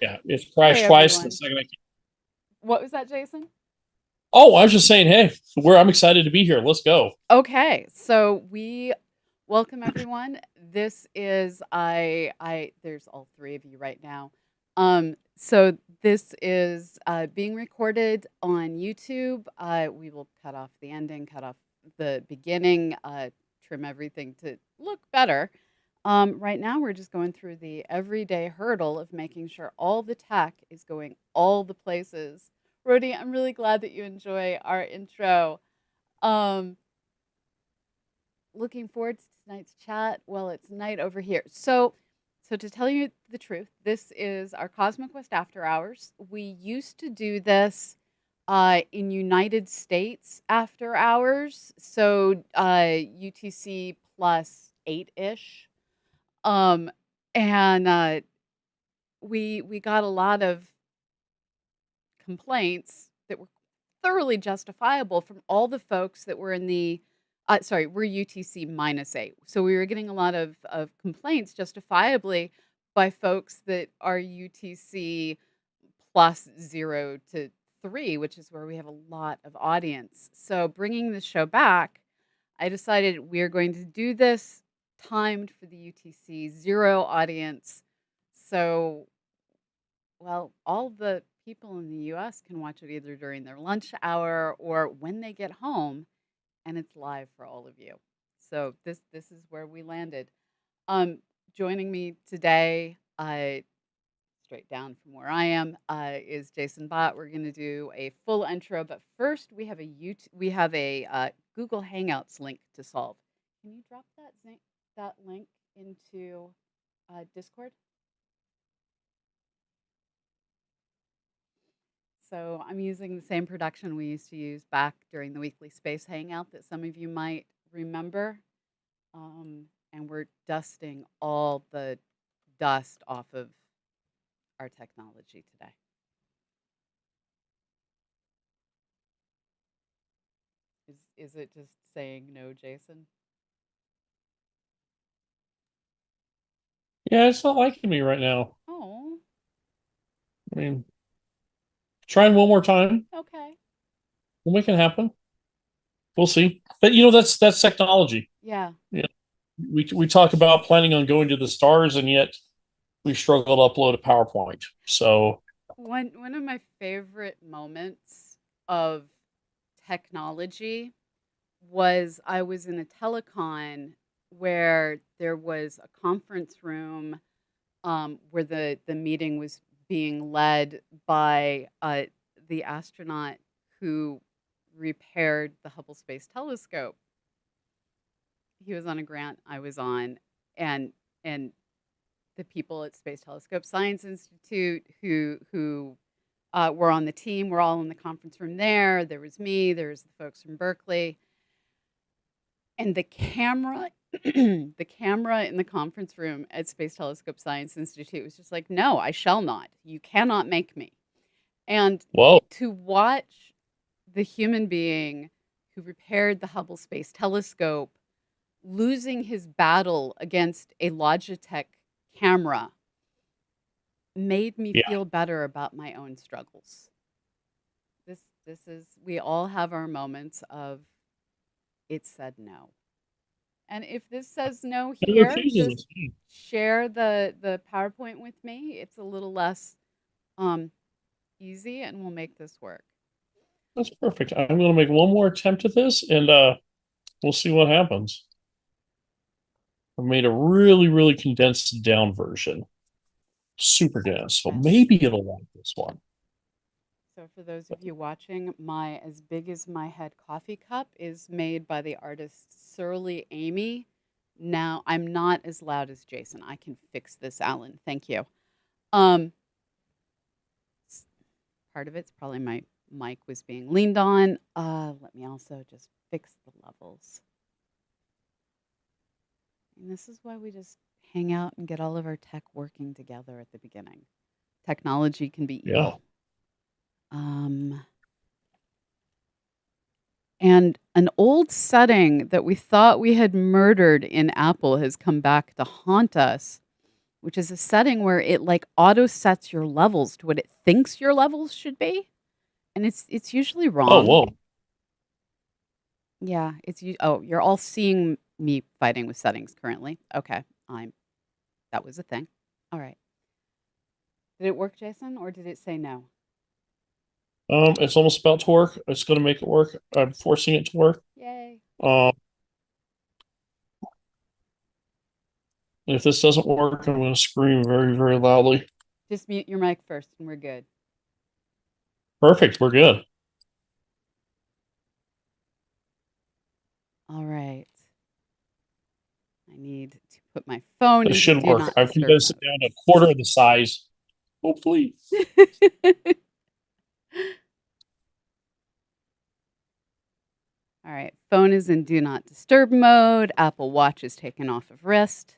Yeah, it's Hey crashed twice. The everyone. second I What was that, Jason? Oh, I was just saying, hey, I'm excited to be here. Let's go. Okay, so we welcome everyone. This is I there's all three of you right now. So this is being recorded on YouTube. We will cut off the ending, cut off the beginning, trim everything to look better. Right now, we're just going through the everyday hurdle of making sure all the tech is going all the places. Rhodey, I'm really glad that you enjoy our intro. Um, Looking forward to tonight's chat. Well, it's night over here. So to tell you the truth, this is our CosmoQuest After Hours. We used to do this in United States After Hours, so UTC plus 8-ish. Um, and we got a lot of complaints that were thoroughly justifiable from all the folks that were in the sorry, we're UTC minus 8. So we were getting a lot of complaints justifiably by folks that are UTC plus 0 to 3, which is where we have a lot of audience. So bringing the show back, I decided we're going to do this timed for the UTC 0 audience. So, well, all the people in the US can watch it either during their lunch hour or when they get home, and it's live for all of you. So this is where we landed. Um, Joining me today, straight down from where I am, is Jason Batt. We're going to do a full intro, but first we have a Google Hangouts link to solve. Can you drop that link into Discord? So I'm using the same production we used to use back during the weekly space hangout that some of you might remember. And we're dusting all the dust off of our technology today. Is it just saying no, Jason? Yeah, it's not liking me right now. Oh, I mean, trying one more time. okay. We'll make it happen. We'll see. But that's technology. Yeah. Yeah, we talk about planning on going to the stars, and yet we struggle to upload a PowerPoint. So One of my favorite moments of technology was I was in a telecon where there was a conference room where the meeting was being led by the astronaut who repaired the Hubble Space Telescope. He was on a grant I was on, and and the people at Space Telescope Science Institute who were on the team were all in the conference room there. There was me. There was the folks from Berkeley, and the camera. The camera in the conference room at Space Telescope Science Institute was just like, no, I shall not. You cannot make me. And whoa. to watch the human being who repaired the Hubble Space Telescope losing his battle against a Logitech camera made me Yeah. feel better about my own struggles. This is we all have our moments of it said no. And if this says no It here, refuses just us. share the PowerPoint with me. It's a little less um easy and we'll make this work. That's perfect. I'm going to make one more attempt at this, and we'll see what happens. I made a really, really condensed down version, super dense. So Yes. maybe it'll like this one. So for those of you watching, my as big as my head coffee cup is made by the artist Surly Amy. Now I'm not as loud as Jason. I can fix this, Alan. Thank you. Um, Part of it's probably my mic was being leaned on. Let me also just fix the levels. And this is why we just hang out and get all of our tech working together at the beginning. Technology can be Yeah. evil. And an old setting that we thought we had murdered in Apple has come back to haunt us. which is a setting where it like auto sets your levels to what it thinks your levels should be, and it's usually Oh, wrong. whoa. Yeah, oh, you're all seeing me fighting with settings currently. Okay, that was a thing. All right. Did it work, Jason, or did it say no? It's almost about to work. It's going to make it work. I'm forcing it to work. Yay. Um, if this doesn't work, I'm going to scream very, very loudly. Just mute your mic first and we're good. Perfect. We're good. All right. I need to put my phone This into should do work. not I've disturb condensed it down to a quarter of the size. Hopefully. mode. All right. Phone is in do not disturb mode. Apple Watch is taken off of wrist.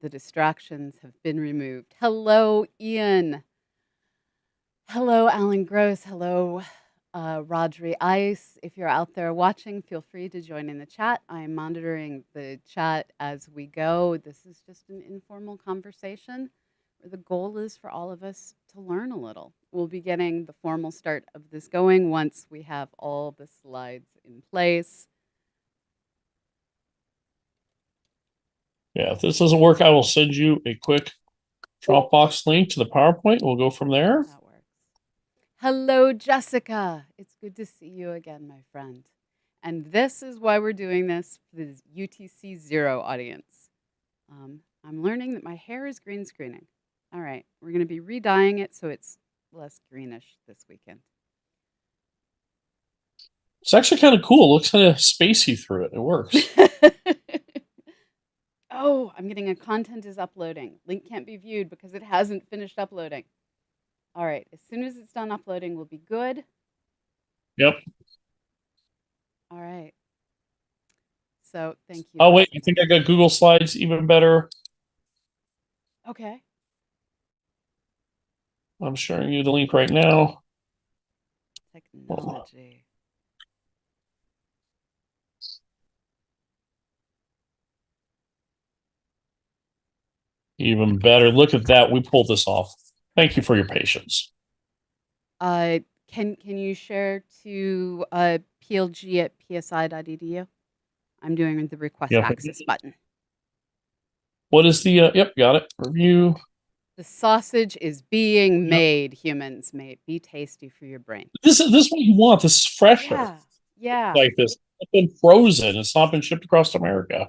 The distractions have been removed. Hello, Ian. Hello, Alan Gross. Hello, Rodri Ice. If you're out there watching, feel free to join in the chat. I am monitoring the chat as we go. This is just an informal conversation where the goal is for all of us to learn a little. We'll be getting the formal start of this going once we have all the slides in place. Yeah, if this doesn't work, I will send you a quick Dropbox link to the PowerPoint. We'll go from there. That works. Hello, Jessica. It's good to see you again, my friend. And this is why we're doing this for the UTC 0 audience. I'm learning that my hair is green screening. All right, we're going to be re-dyeing it so it's less greenish this weekend. It's actually kind of cool. It looks kind of spacey through it. It works. Oh, I'm getting a content is uploading. Link can't be viewed because it hasn't finished uploading. All right, as soon as it's done uploading, we'll be good. Yep. All right. So thank you. Oh, wait. I think I got Google Slides even better. Okay. I'm sharing you the link right now. Technology. Even better. Look at that. We pulled this off. Thank you for your patience. Can you share to plg at psi.edu? I'm doing the request Yep. access button. What is the, yep, got it. Review. The sausage is being made, humans. May it be tasty for your brain. This is what you want. This is fresher. Yeah. Like this. It's been frozen. It's not been shipped across America.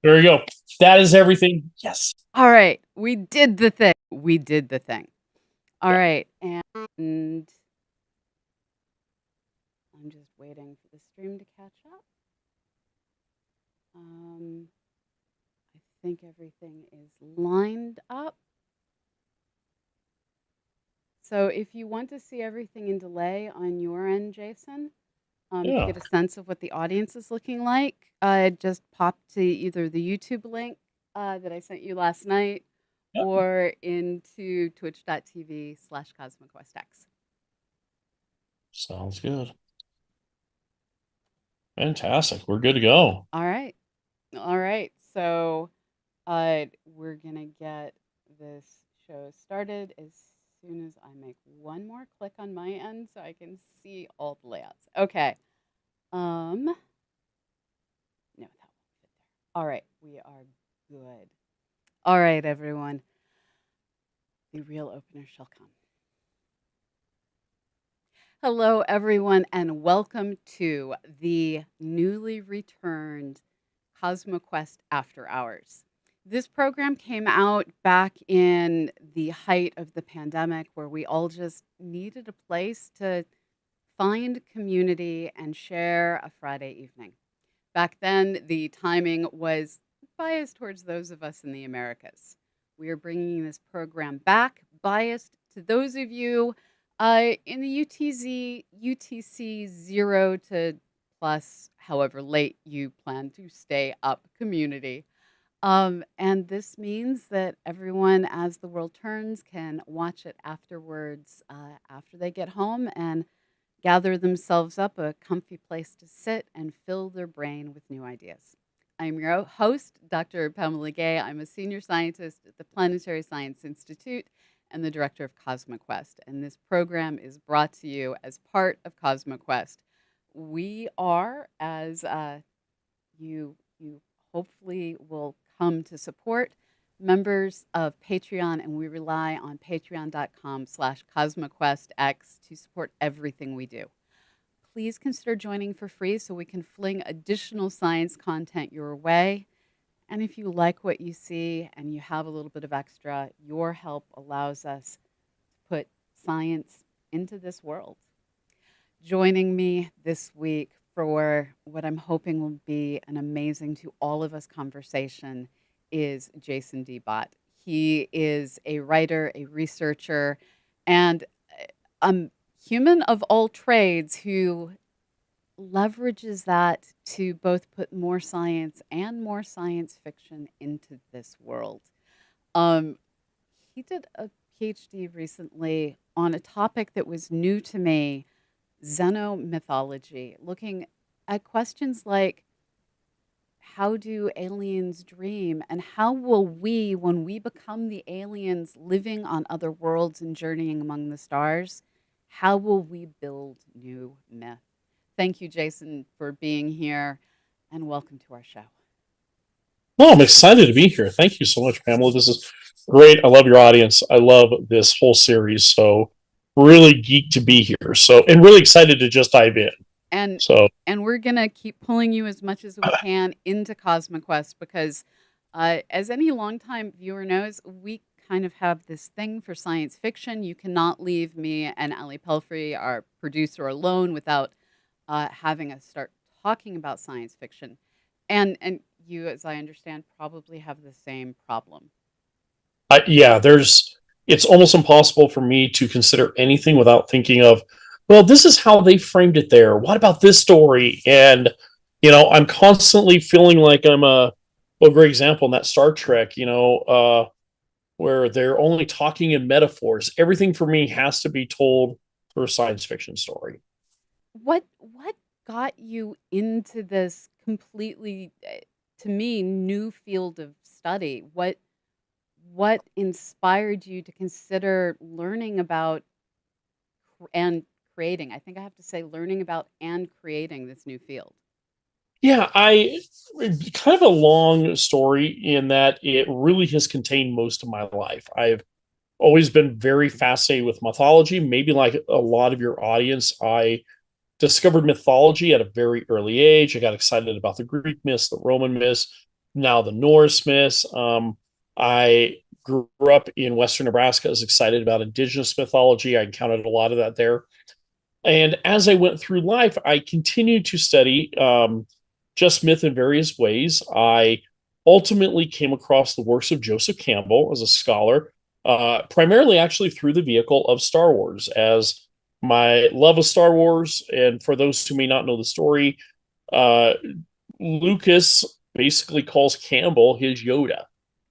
There you go. That is everything. Yes. All right. We did the thing. All right. And I'm just waiting for the stream to catch up. I think everything is lined up. So if you want to see everything in delay on your end, Jason, to get a sense of what the audience is looking like, just pop to either the YouTube link that I sent you last night or into twitch.tv/CosmoQuestX. Sounds good. Fantastic. We're good to go. All right. So we're going to get this show started as soon as I make one more click on my end so I can see all the layouts. Okay. No, that won't fit there. All right, we are good. All right, everyone. The real opener shall come. Hello, everyone, and welcome to the newly returned CosmoQuest After Hours. This program came out back in the height of the pandemic where we all just needed a place to find community and share a Friday evening. Back then, the timing was biased towards those of us in the Americas. We are bringing this program back, biased to those of you in the UTC 0 to plus, however late you plan to stay up community. And this means that everyone, as the world turns, can watch it afterwards after they get home and gather themselves up a comfy place to sit and fill their brain with new ideas. I'm your host, Dr. Pamela Gay. I'm a senior scientist at the Planetary Science Institute and the director of CosmoQuest. And this program is brought to you as part of CosmoQuest. We are, as you hopefully will come to support, members of Patreon, and we rely on patreon.com/CosmoQuestX to support everything we do. Please consider joining for free so we can fling additional science content your way. And if you like what you see and you have a little bit of extra, your help allows us to put science into this world. Joining me this week for what I'm hoping will be an amazing to all of us conversation is Jason D Batt. He is a writer, a researcher, and a human of all trades who leverages that to both put more science and more science fiction into this world. Um, he did a PhD recently on a topic that was new to me, xenomythology, looking at questions like how do aliens dream, and how will we, when we become the aliens living on other worlds and journeying among the stars, how will we build new myth? Thank you, Jason, for being here, and welcome to our show. Well, I'm excited to be here. Thank you so much, Pamela. This is great. I love your audience. I love this whole series. So really geeked to be here. So and really excited to just dive in. And So and we're gonna keep pulling you as much as we can into CosmoQuest because, as any longtime viewer knows, we kind of have this thing for science fiction. You cannot leave me and Ali Pelfrey, our producer, alone without having us start talking about science fiction. And you, as I understand, probably have the same problem. yeah, it's almost impossible for me to consider anything without thinking of, well, this is how they framed it there. What about this story? And I'm constantly feeling like I'm a great example in that Star Trek. Where they're only talking in metaphors. Everything for me has to be told through a science fiction story. What got you into this completely, to me, new field of study? What inspired you to consider learning about and creating? I think I have to say learning about and creating this new field. Yeah, I kind of a long story in that it really has contained most of my life. I've always been very fascinated with mythology. Maybe like a lot of your audience, I discovered mythology at a very early age. I got excited about the Greek myths, the Roman myths, now the Norse myths. I grew up in Western Nebraska. I was excited about indigenous mythology. I encountered a lot of that there. And as I went through life, I continued to study just myth in various ways. I ultimately came across the works of Joseph Campbell as a scholar, primarily actually through the vehicle of Star Wars, as my love of Star Wars. And for those who may not know the story, uh, Lucas basically calls Campbell his Yoda,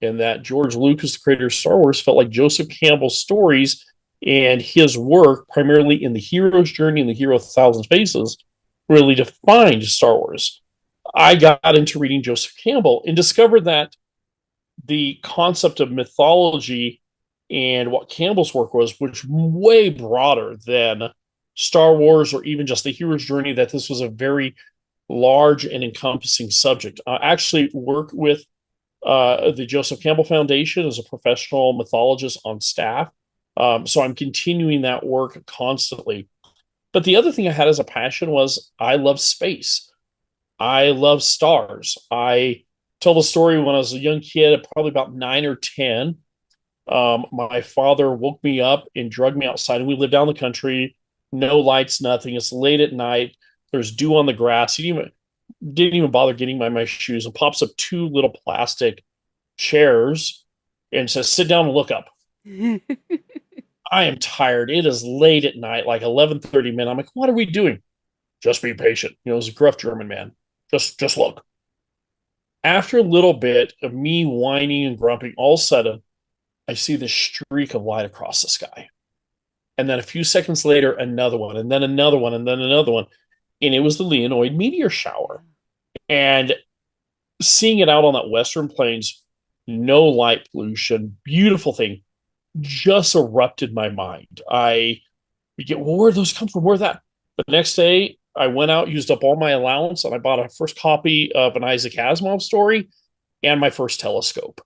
and that George Lucas, the creator of Star Wars, felt like Joseph Campbell's stories and his work, primarily in the hero's journey and the hero of a thousand faces, really defined Star Wars. I got into reading Joseph Campbell and discovered that the concept of mythology and what Campbell's work was way broader than Star Wars or even just the hero's journey, that this was a very large and encompassing subject. I actually work with the Joseph Campbell Foundation as a professional mythologist on staff. So I'm continuing that work constantly. But the other thing I had as a passion was I love space. I love stars. I tell the story when I was a young kid, probably about 9 or 10. My father woke me up and drugged me outside, and we live down the country, no lights, nothing. It's late at night. There's dew on the grass. He didn't even bother getting my shoes, and pops up two little plastic chairs and says, "Sit down and look up." I am tired. It is late at night, like 11:30, man. I'm like, "What are we doing?" "Just be patient." It was a gruff German man. Just look. After a little bit of me whining and grumping, all of a sudden, I see this streak of light across the sky. And then a few seconds later, another one, and then another one, and then another one. And it was the Leonoid meteor shower. And seeing it out on that Western Plains, no light pollution, beautiful thing, just erupted my mind. We get, well, where those come from? Where that? The next day, I went out, used up all my allowance, and I bought a first copy of an Isaac Asimov story and my first telescope.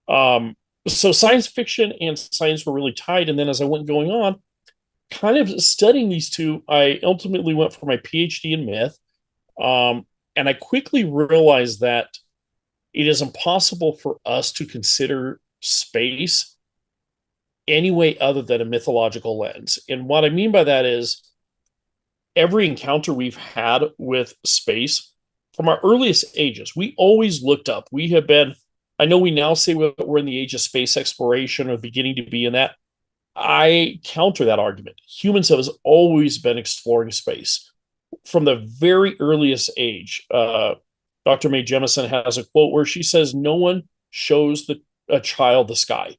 Um, so science fiction and science were really tied. And then as I went going on, kind of studying these two, I ultimately went for my PhD in myth. Um, and I quickly realized that it is impossible for us to consider space any way other than a mythological lens. And what I mean by that is every encounter we've had with space from our earliest ages, we always looked up. We have been, I know we now say we're in the age of space exploration or beginning to be in that. I counter that argument. Humans have always been exploring space from the very earliest age. Dr. Mae Jemison has a quote where she says, "No one shows a child the sky."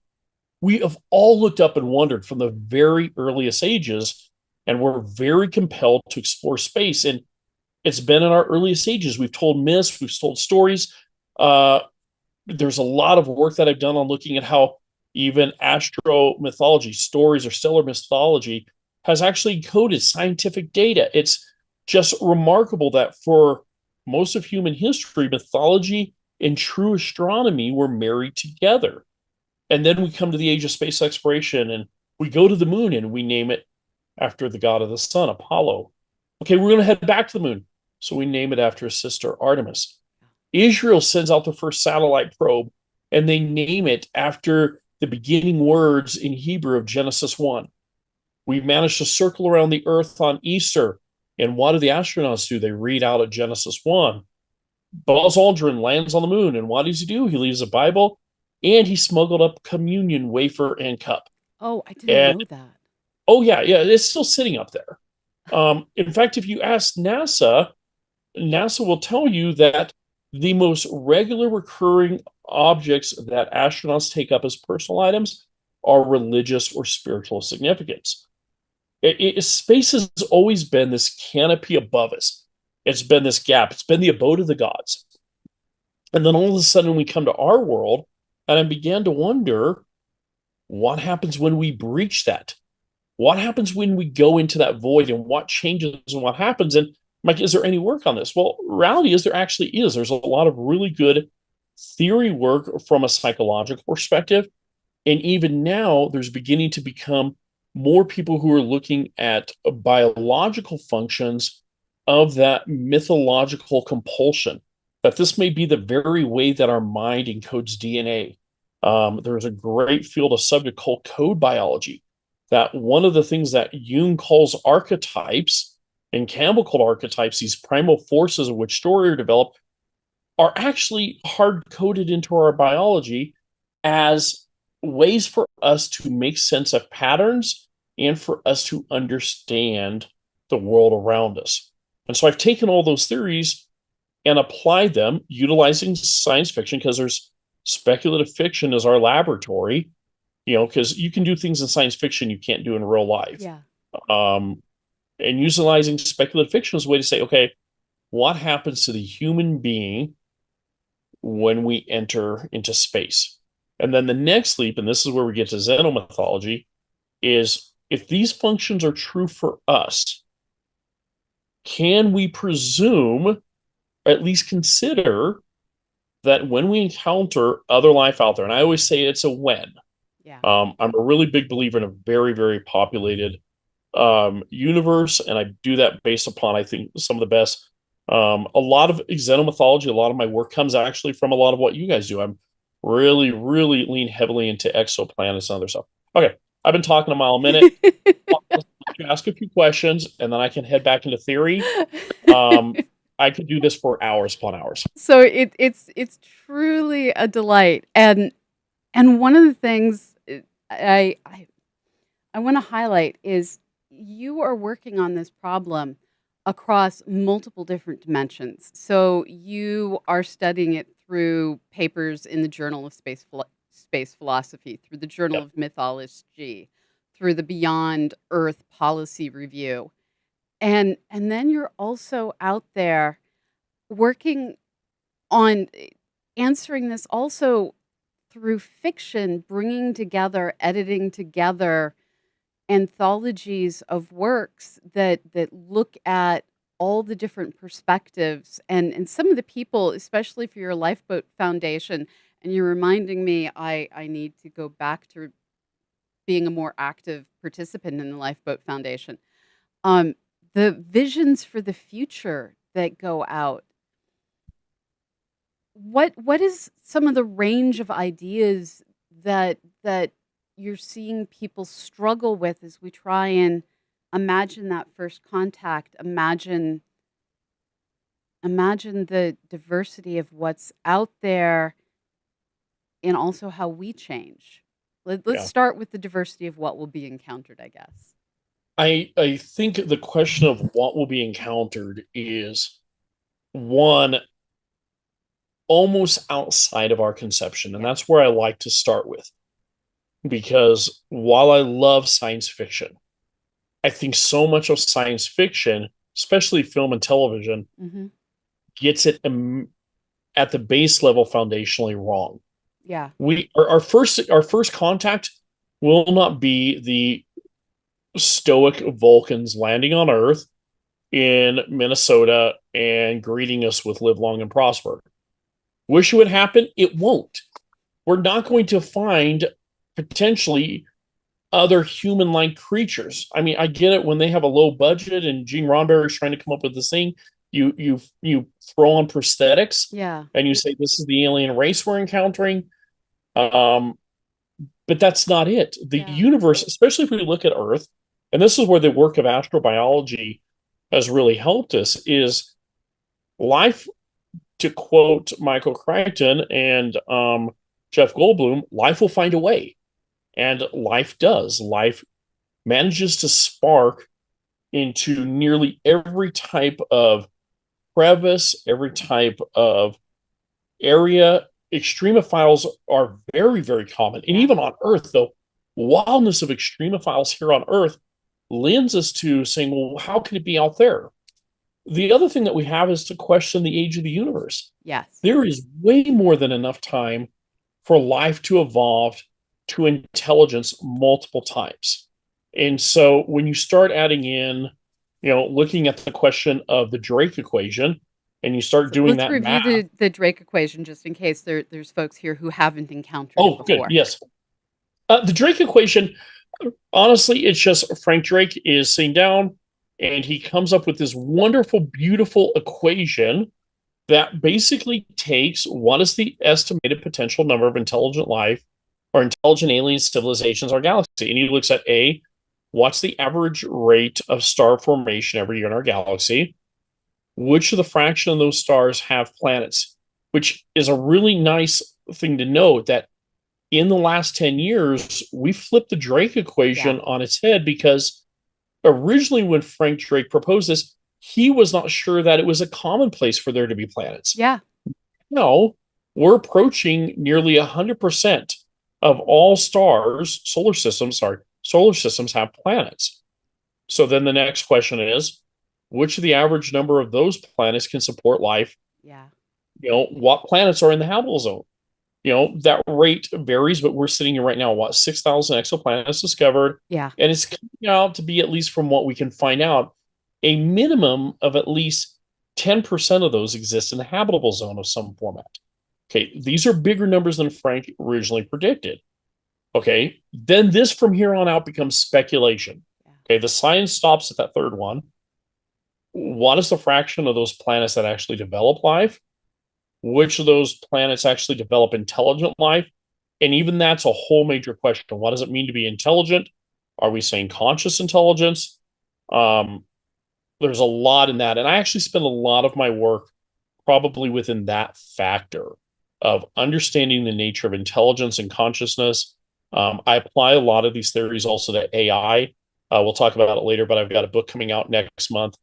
We have all looked up and wondered from the very earliest ages, and we're very compelled to explore space. And it's been in our earliest ages. We've told myths, we've told stories. Uh, there's a lot of work that I've done on looking at how even astro mythology, stories or stellar mythology, has actually coded scientific data. It's just remarkable that for most of human history, mythology and true astronomy were married together. And then we come to the age of space exploration and we go to the moon and we name it after the god of the sun, Apollo. Okay, we're going to head back to the moon. So we name it after his sister, Artemis. Israel sends out the first satellite probe and they name it after the beginning words in Hebrew of Genesis 1. We managed to circle around the earth on Easter. And what do the astronauts do? They read out of Genesis 1. Buzz Aldrin lands on the moon. And what does he do? He leaves a Bible and he smuggled up communion wafer and cup. Oh, I didn't And know that. oh, yeah, it's still sitting up there. In fact, if you ask NASA, NASA will tell you that the most regular recurring objects that astronauts take up as personal items are religious or spiritual significance. Space has always been this canopy above us. It's been this gap. It's been the abode of the gods. And then all of a sudden we come to our world, and I began to wonder what happens when we breach that? What happens when we go into that void and what changes and what happens? And Mike, is there any work on this? Well, reality is there actually is. There's a lot of really good theory work from a psychological perspective. And even now, there's beginning to become more people who are looking at biological functions of that mythological compulsion, that this may be the very way that our mind encodes DNA. There's a great field of subject called code biology, that one of the things that Jung calls archetypes and Campbell called archetypes, these primal forces of which story are developed, are actually hard coded into our biology as ways for us to make sense of patterns and for us to understand the world around us. And so I've taken all those theories and applied them utilizing science fiction, because there's speculative fiction as our laboratory, because you can do things in science fiction you can't do in real life. Yeah. Um, and utilizing speculative fiction is a way to say, okay, what happens to the human being when we enter into space? And then the next leap, and this is where we get to xenomythology, is if these functions are true for us, can we presume, or at least consider, that when we encounter other life out there, and I always say it's a when. Yeah. I'm a really big believer in a very, very populated universe, and I do that based upon, I think, some of the best. A lot of xenomythology, a lot of my work comes actually from a lot of what you guys do. I'm really, really lean heavily into exoplanets and other stuff. Okay, I've been talking a mile a minute. I'll let you ask a few questions, and then I can head back into theory. I could do this for hours upon hours. So it's truly a delight, and one of the things I I, I want to highlight is you are working on this problem across multiple different dimensions. So you are studying it through papers in the Journal of Space Philosophy, through the Journal Yep. of Mythology, through the Beyond Earth Policy Review, and then you're also out there working on answering this also through fiction, bringing together, editing together anthologies of works that look at all the different perspectives and some of the people, especially for your Lifeboat Foundation. And you're reminding me I need to go back to being a more active participant in the Lifeboat Foundation. Um, the visions for the future that go out. What is some of the range of ideas that you're seeing people struggle with as we try and imagine that first contact, imagine the diversity of what's out there and also how we change. Let's Yeah. start with the diversity of what will be encountered, I guess. I think the question of what will be encountered is one almost outside of our conception. And Yeah. that's where I like to start with. Because while I love science fiction, I think so much of science fiction, especially film and television, Hmm. gets it at the base level foundationally wrong. Yeah. Our first contact will not be the stoic Vulcans landing on Earth in Minnesota and greeting us with "live long and prosper." Wish it would happen. It won't. We're not going to find potentially other human-like creatures. I mean, I get it when they have a low budget and Gene Roddenberry's trying to come up with this thing. You throw on prosthetics Yeah. and you say this is the alien race we're encountering. Um, but that's not it. The Yeah. universe, especially if we look at Earth, and this is where the work of astrobiology has really helped us, is life, to quote Michael Crichton and Jeff Goldblum, life will find a way. And life does. Life manages to spark into nearly every type of crevice, every type of area. Extremophiles are very, very common. And Yeah. even on Earth, the wildness of extremophiles here on Earth lends us to saying, well, how can it be out there? The other thing that we have is to question the age of the universe. Yes. There is way more than enough time for life to evolve to intelligence multiple times. And so when you start adding in, looking at the question of the Drake equation, and you start So doing let's that review math. the Drake equation just in case there's folks here who haven't encountered it Oh, good. before. Yes. The Drake equation, honestly, it's just Frank Drake is sitting down and he comes up with this wonderful, beautiful equation that basically takes what is the estimated potential number of intelligent life or intelligent alien civilizations in our galaxy. And he looks at A, what's the average rate of star formation every year in our galaxy? Which of the fraction of those stars have planets? Which is a really nice thing to note that in the last 10 years, we flipped the Drake Yeah. equation on its head because originally when Frank Drake proposed this, he was not sure that it was a commonplace for there to be planets. Yeah. No, we're approaching nearly 100% of all solar systems have planets. So then the next question is, which of the average number of those planets can support life? Yeah. What planets are in the habitable zone? That rate varies, but we're sitting here right now, 6,000 exoplanets discovered. Yeah. And it's coming out to be, at least from what we can find out, a minimum of at least 10% of those exist in the habitable zone of some format. Okay, these are bigger numbers than Frank originally predicted. Okay, then this from here on out becomes speculation. Yeah. Okay, the science stops at that third one. What is the fraction of those planets that actually develop life? Which of those planets actually develop intelligent life? And even that's a whole major question. What does it mean to be intelligent? Are we saying conscious intelligence? Um, there's a lot in that. And I actually spend a lot of my work probably within that factor of understanding the nature of intelligence and consciousness. I apply a lot of these theories also to AI. We'll talk about it later, but I've got a book coming out next month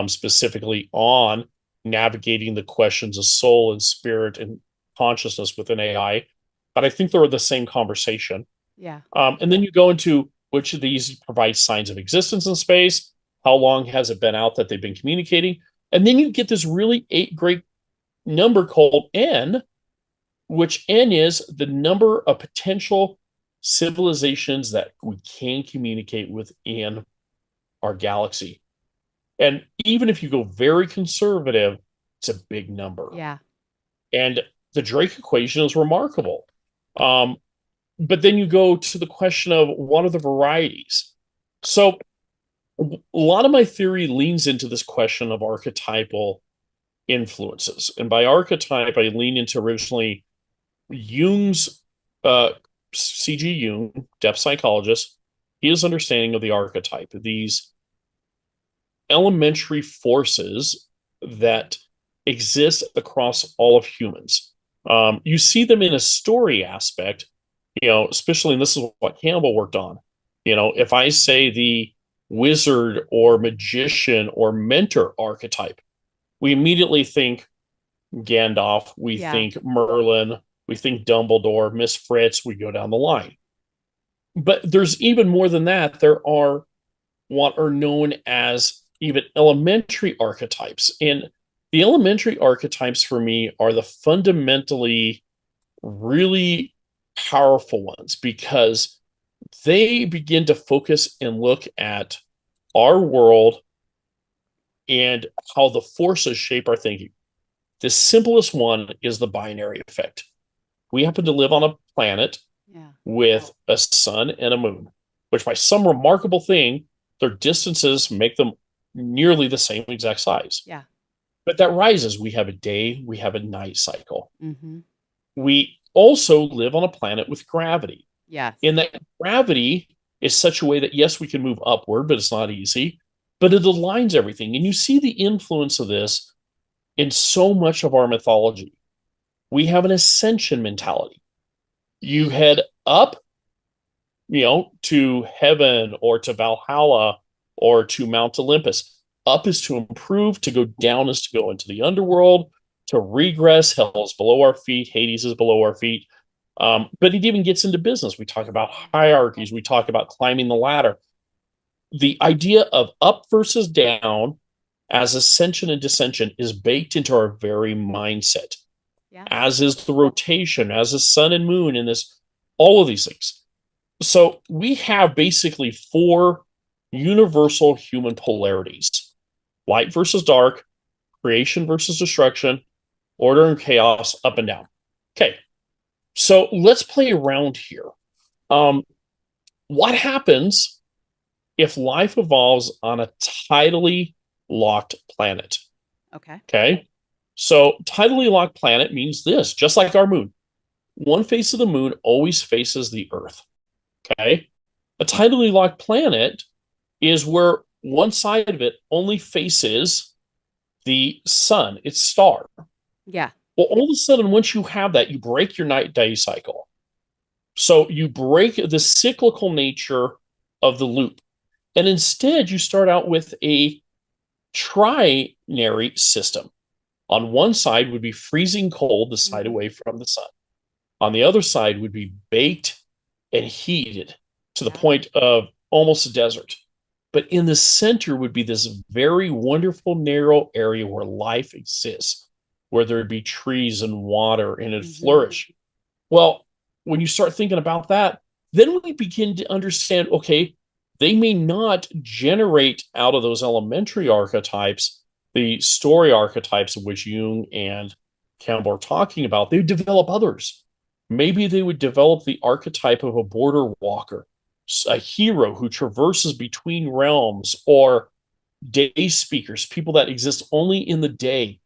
specifically on navigating the questions of soul and spirit and consciousness within AI. But I think they're the same conversation. Yeah. And then you go into which of these provide signs of existence in space. How long has it been out that they've been communicating? And then you get this really great number called N, which N is the number of potential civilizations that we can communicate within our galaxy. And even if you go very conservative, it's a big number. Yeah. And the Drake equation is remarkable. Um, but then you go to the question of what are the varieties? So a lot of my theory leans into this question of archetypal influences. And by archetype, I lean into originally Jung's C.G. Jung, depth psychologist, his understanding of the archetype, these elementary forces that exist across all of humans. You see them in a story aspect, especially, and this is what Campbell worked on. If I say the wizard or magician or mentor archetype, we immediately think Gandalf, we Yeah. think Merlin, we think Dumbledore, Miss Fritz, we go down the line. But there's even more than that. There are what are known as even elementary archetypes. And the elementary archetypes for me are the fundamentally really powerful ones because they begin to focus and look at our world and how the forces shape our thinking. The simplest one is the binary effect. We happen to live on a planet Yeah. with a sun and a moon, which by some remarkable thing, their distances make them nearly the same exact size. Yeah. But that rises. We have a day, we have a night cycle. Mm-hmm. We also live on a planet with gravity. Yes. And that gravity is such a way that, yes, we can move upward, but it's not easy, but it aligns everything. And you see the influence of this in so much of our mythology. We have an ascension mentality. You head up, to heaven or to Valhalla or to Mount Olympus. Up is to improve, to go down is to go into the underworld, to regress. Hell is below our feet, Hades is below our feet. But it even gets into business. We talk about hierarchies, we talk about climbing the ladder. The idea of up versus down as ascension and descension is baked into our very mindset, Yeah. as is the rotation, as is sun and moon, and this, all of these things. So we have basically four universal human polarities: light versus dark, creation versus destruction, order and chaos, up and down. Okay, so let's play around here. Um, what happens if life evolves on a tidally locked planet? Okay. Okay, so tidally locked planet means this, just like our moon. One face of the moon always faces the Earth. Okay, a tidally locked planet is where one side of it only faces the sun, its star. Yeah. Well, all of a sudden, once you have that, you break your night day cycle. So you break the cyclical nature of the loop. And instead, you start out with a trinary system. On one side would be freezing cold, the side Mm-hmm. away from the sun. On the other side would be baked and heated to the Yeah. point of almost a desert. But in the center would be this very wonderful narrow area where life exists, where there'd be trees and water and it'd Mm-hmm. flourish. Well, when you start thinking about that, then we begin to understand, okay, they may not generate out of those elementary archetypes, the story archetypes of which Jung and Campbell are talking about. They would develop others. Maybe they would develop the archetype of a border walker, a hero who traverses between realms, or day speakers, people that exist only in the day,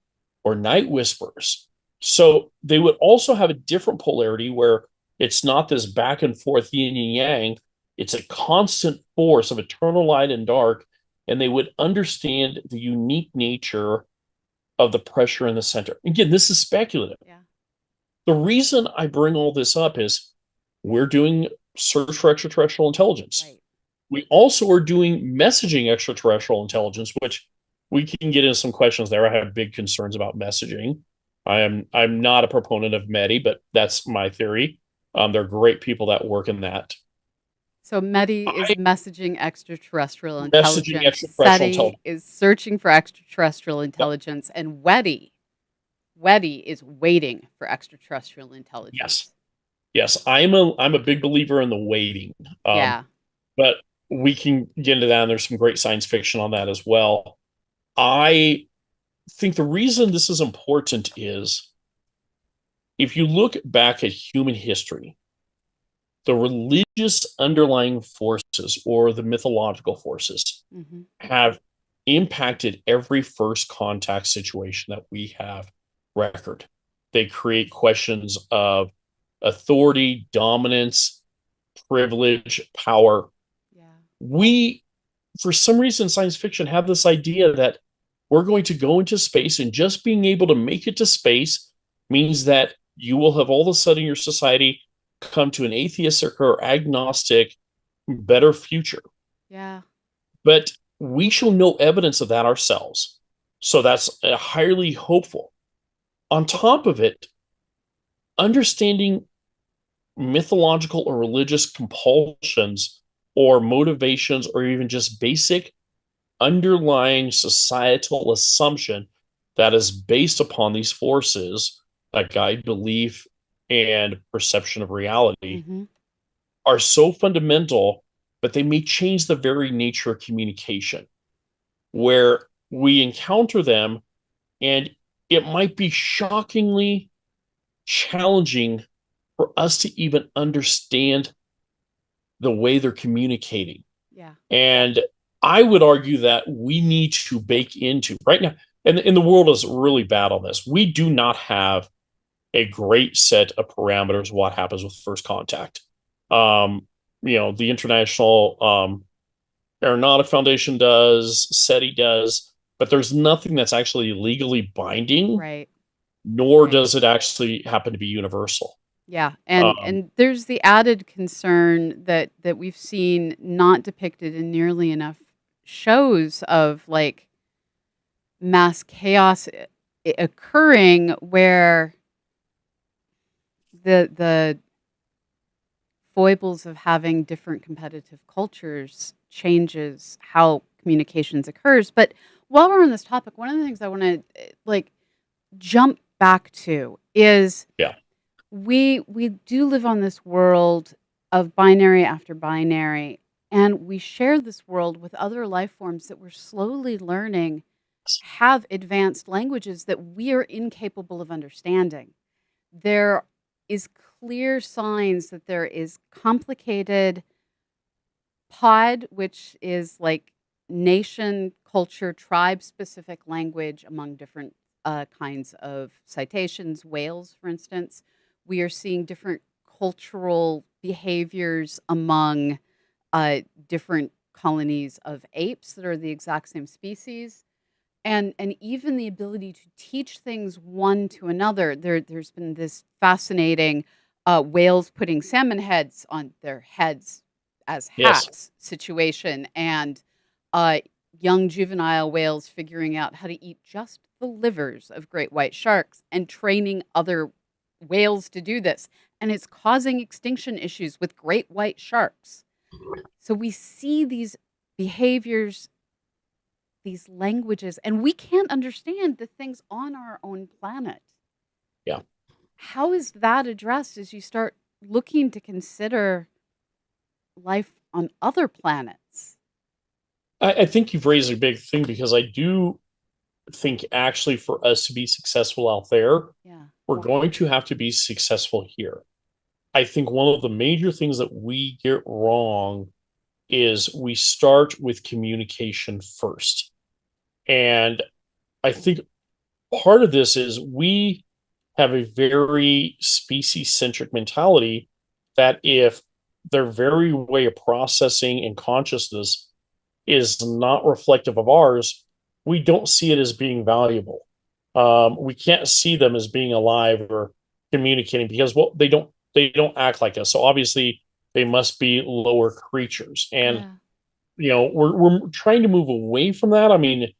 or night whisperers. So they would also have a different polarity where it's not this back and forth yin and yang. It's a constant force of eternal light and dark. And they would understand the unique nature of the pressure in the center. Again, this is speculative. Yeah. The reason I bring all this up is we're doing search for extraterrestrial intelligence. Right. We also are doing messaging extraterrestrial intelligence, which we can get into some questions there. I have big concerns about messaging. I'm not a proponent of Medi, but that's my theory. They're great people that work in that. So METI is I messaging extraterrestrial messaging intelligence. extraterrestrial SETI intelligence. is searching for extraterrestrial Yep. intelligence, and WETI, Weddy is waiting for extraterrestrial Yes. intelligence. Yes. I'm a big believer in the waiting. Yeah. But we can get into that, and there's some great science fiction on that as well. I think the reason this is important is if you look back at human history, the religious underlying forces or the mythological forces Hmm. have impacted every first contact situation that we have record. They create questions of authority, dominance, privilege, power. Yeah. We, for some reason, science fiction have this idea that we're going to go into space, and just being able to make it to space means that you will have all of a sudden your society come to an atheistic or agnostic better future. Yeah. But we show no evidence of that ourselves. So that's highly hopeful. On top of it, understanding mythological or religious compulsions or motivations or even just basic underlying societal assumption that is based upon these forces that guide belief and perception of reality Hmm. are so fundamental, but they may change the very nature of communication, where we encounter them and it might be shockingly challenging for us to even understand the way they're communicating. Yeah. And I would argue that we need to bake into right now, and the world is really bad on this. We do not have a great set of parameters of what happens with first contact. The International Aeronautic Foundation does, SETI does, but there's nothing that's actually legally binding, Right. nor Right. does it actually happen to be universal. Yeah, Um, and there's the added concern that we've seen not depicted in nearly enough shows of like mass chaos occurring where the foibles of having different competitive cultures changes how communications occurs. But while we're on this topic, one of the things I want to like jump back to is yeah, we do live on this world of binary after binary, and we share this world with other life forms that we're slowly learning have advanced languages that we are incapable of understanding. There is clear signs that there is complicated pod, which is like nation, culture, tribe specific language among different kinds of citations, whales, for instance. We are seeing different cultural behaviors among different colonies of apes that are the exact same species. And even the ability to teach things one to another. There's been this fascinating whales putting salmon heads on their heads as yes. hats situation, and uh, young juvenile whales figuring out how to eat just the livers of great white sharks and training other whales to do this. And it's causing extinction issues with great white sharks. So we see these behaviors, these languages, and we can't understand the things on our own planet. Yeah. How is that addressed as you start looking to consider life on other planets? I think you've raised a big thing because I do think actually for us to be successful out there, Yeah. we're going to have to be successful here. I think one of the major things that we get wrong is we start with communication first. And I think part of this is we have a very species centric mentality that if their very way of processing and consciousness is not reflective of ours, we don't see it as being valuable. We can't see them as being alive or communicating because well, they don't act like us. So obviously they must be lower creatures. And Yeah. we're trying to move away from that. I mean,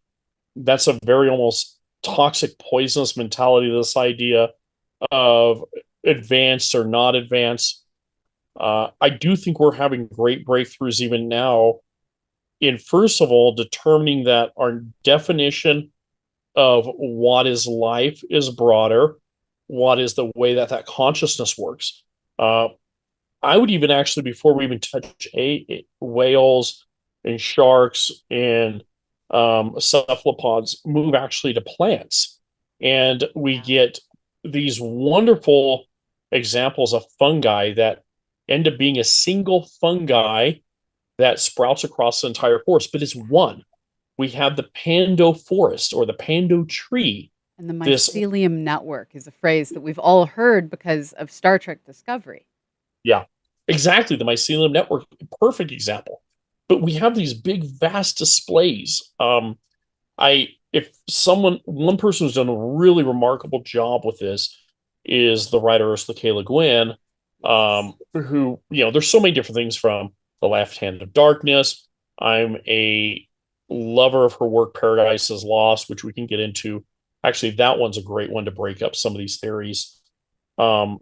that's a very almost toxic, poisonous mentality. This idea of advanced or not advanced. I do think we're having great breakthroughs even now in first of all determining that our definition of what is life is broader, what is the way that that consciousness works. Uh, I would even actually, before we even touch whales and sharks and cephalopods, move actually to plants. And we Yeah. get these wonderful examples of fungi that end up being a single fungi that sprouts across the entire forest, but it's one. We have the pando forest or the pando tree. And the This, mycelium network is a phrase that we've all heard because of Star Trek Discovery. yeah, exactly. The mycelium network, perfect example. But we have these big, vast displays. If one person who's done a really remarkable job with this is the writer Ursula K. Le Guin, Yes. who, there's so many different things from The Left Hand of Darkness. I'm a lover of her work, Paradise is Lost, which we can get into. Actually, that one's a great one to break up some of these theories. Um,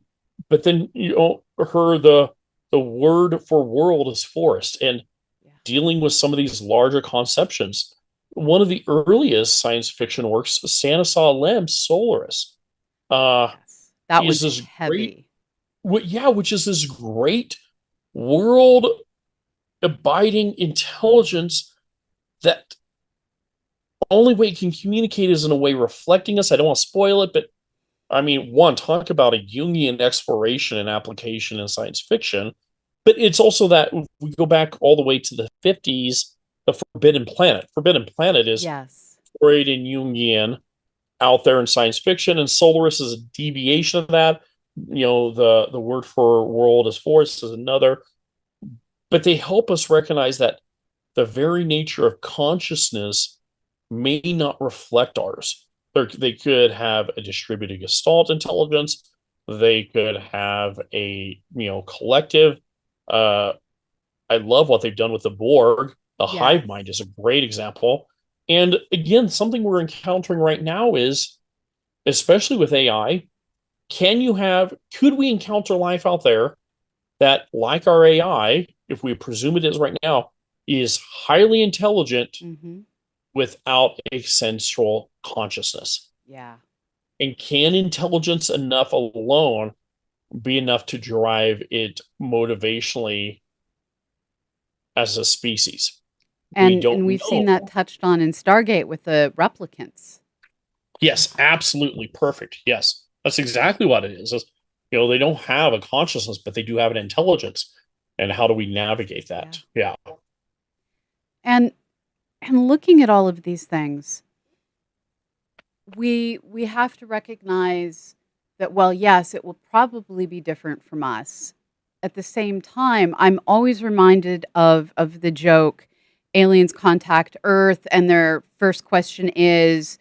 but then, the word for world is forest, and Yeah. dealing with some of these larger conceptions. One of the earliest science fiction works, Stanislaw Lem's Solaris, uh, Yes. That is one's this great, heavy. yeah, which is this great world abiding intelligence that only way it can communicate is in a way reflecting us. I don't want to spoil it, but I mean, one, talk about a Jungian exploration and application in science fiction, but it's also that we go back all the way to the 50s, the Forbidden Planet. Forbidden Planet is Yes. Freud and Jungian out there in science fiction, and Solaris is a deviation of that. The word for world is forest is another, but they help us recognize that the very nature of consciousness may not reflect ours. They could have a distributed gestalt intelligence. They could have a collective. Uh, I love what they've done with the Borg. The hive Yes. mind is a great example. And again, something we're encountering right now is, especially with AI, could we encounter life out there that, like our AI, if we presume it is right now, is highly intelligent Mm-hmm. without a sensual consciousness? Yeah. And can intelligence enough alone be enough to drive it motivationally as a species? We And don't we've seen that know. touched on in Stargate with the replicants. Yes, absolutely perfect. Yes, that's exactly what it is. They don't have a consciousness, but they do have an intelligence. And how do we navigate Yeah. that? Yeah. And and looking at all of these things, we have to recognize that, well, yes, it will probably be different from us. At the same time, I'm always reminded of the joke, aliens contact Earth and their first question is,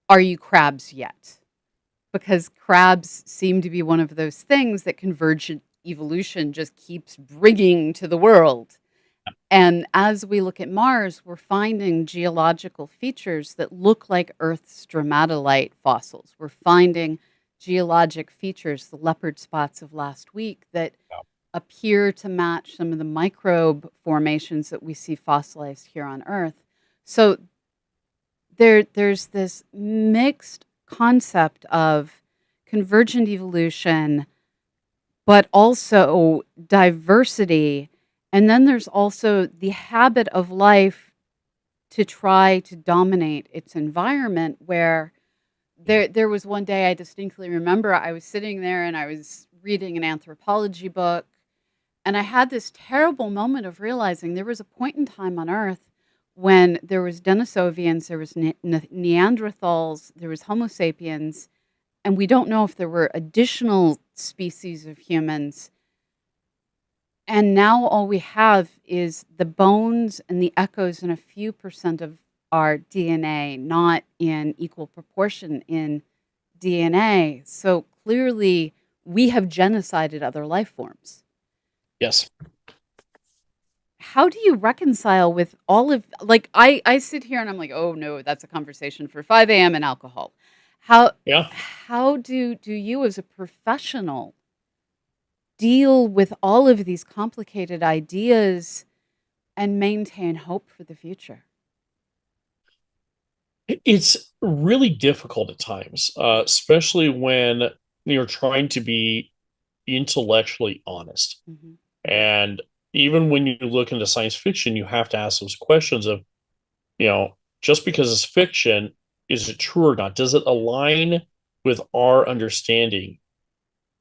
are you crabs yet? Because crabs seem to be one of those things that convergent evolution just keeps bringing to the world. And as we look at Mars, we're finding geological features that look like Earth's stromatolite fossils. We're finding geologic features, the leopard spots of last week, that appear to match some of the microbe formations that we see fossilized here on Earth. So there's this mixed concept of convergent evolution, but also diversity. And then there's also the habit of life to try to dominate its environment, where there was one day I distinctly remember I was sitting there and I was reading an anthropology book, and I had this terrible moment of realizing there was a point in time on Earth when there was Denisovians, there was Neanderthals, there was Homo sapiens, and we don't know if there were additional species of humans. And now all we have is the bones and the echoes in a few percent of our DNA, not in equal proportion in DNA. So clearly, we have genocided other life forms. Yes. How do you reconcile with all of, like, I sit here and I'm like, oh no, that's a conversation for 5 a.m. and alcohol. How Yeah. how do you as a professional deal with all of these complicated ideas and maintain hope for the future? It's really difficult at times, especially when you're trying to be intellectually honest. Hmm. And even when you look into science fiction, you have to ask those questions of, just because it's fiction, is it true or not? Does it align with our understanding?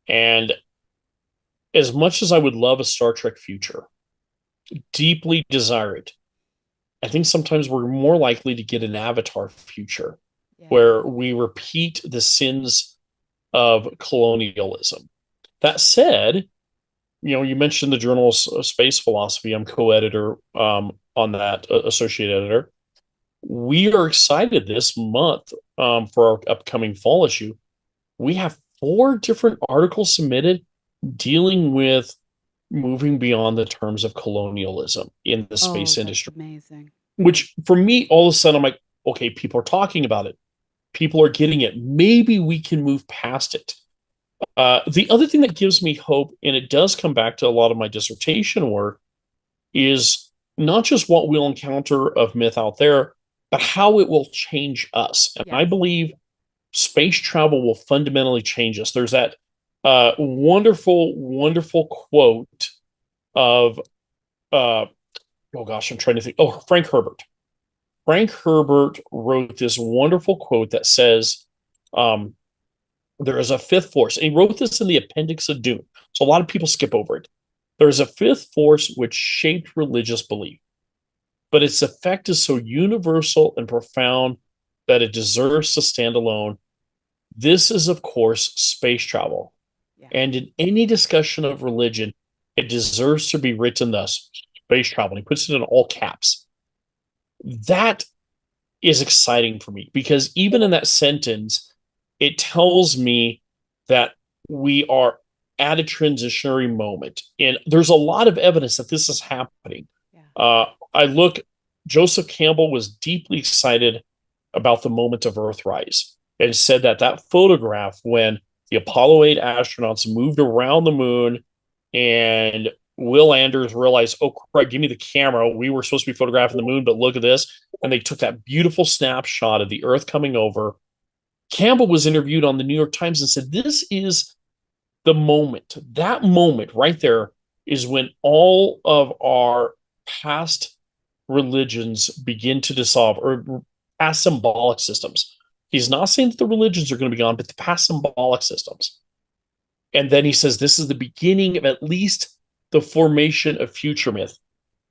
And as much as I would love a Star Trek future, deeply desire it, I think sometimes we're more likely to get an Avatar future Yeah. where we repeat the sins of colonialism. That said, you mentioned the journal Space Philosophy. I'm co-editor on that, associate editor. We are excited this month for our upcoming fall issue. We have four different articles submitted dealing with moving beyond the terms of colonialism in the Oh, space that's industry, amazing. which for me, all of a sudden, I'm like, okay, people are talking about it. People are getting it. Maybe we can move past it. The other thing that gives me hope, and it does come back to a lot of my dissertation work, is not just what we'll encounter of myth out there, but how it will change us. And I Yes. believe space travel will fundamentally change us. There's that wonderful, wonderful quote of, uh, oh gosh, I'm trying to think. Oh, Frank Herbert. Frank Herbert wrote this wonderful quote that says, um, there is a fifth force. And he wrote this in the appendix of Dune. So a lot of people skip over it. There is a fifth force which shaped religious belief, but its effect is so universal and profound that it deserves to stand alone. This is, of course, space travel. Yeah. And in any discussion of religion, it deserves to be written thus: space travel. And he puts it in all caps. That is exciting for me because even in that sentence, it tells me that we are at a transitionary moment. And there's a lot of evidence that this is happening. Yeah. I look, Joseph Campbell was deeply excited about the moment of Earthrise and said that that photograph, when the Apollo 8 astronauts moved around the moon and Will Anders realized, oh, crap, give me the camera. We were supposed to be photographing the moon, but look at this. And they took that beautiful snapshot of the Earth coming over. Campbell was interviewed on the New York Times and said, this is the moment. That moment right there is when all of our past religions begin to dissolve, or past symbolic systems. He's not saying that the religions are going to be gone, but the past symbolic systems. And then he says this is the beginning of at least the formation of future myth.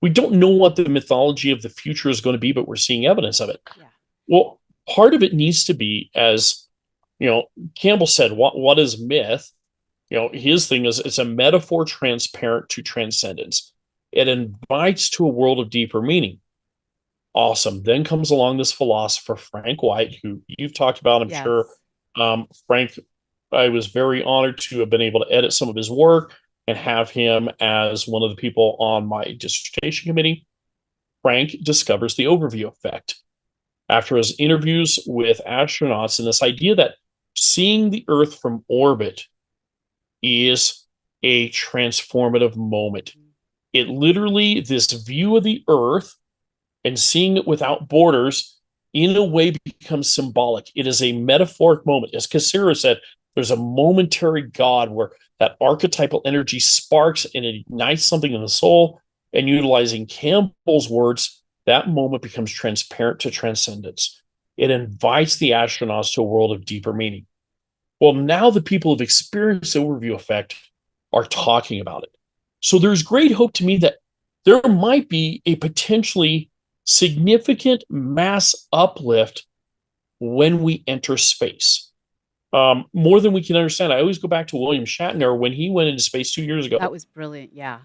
We don't know what the mythology of the future is going to be, but we're seeing evidence of it. Yeah. Well, part of it needs to be, as Campbell said, what is myth? His thing is it's a metaphor transparent to transcendence. It invites to a world of deeper meaning. Awesome. Then comes along this philosopher, Frank White, who you've talked about, I'm Yes. sure. Frank, I was very honored to have been able to edit some of his work and have him as one of the people on my dissertation committee. Frank discovers the overview effect after his interviews with astronauts, and this idea that seeing the Earth from orbit is a transformative moment. It literally, this view of the Earth and seeing it without borders, in a way, becomes symbolic. It is a metaphoric moment. As Cassira said, there's a momentary God where that archetypal energy sparks and it ignites something in the soul. And utilizing Campbell's words, that moment becomes transparent to transcendence. It invites the astronauts to a world of deeper meaning. Well, now the people who've experienced the overview effect are talking about it. So there's great hope to me that there might be a potentially significant mass uplift when we enter space. More than we can understand. I always go back to William Shatner when he went into space 2 years That ago. was brilliant. Yeah.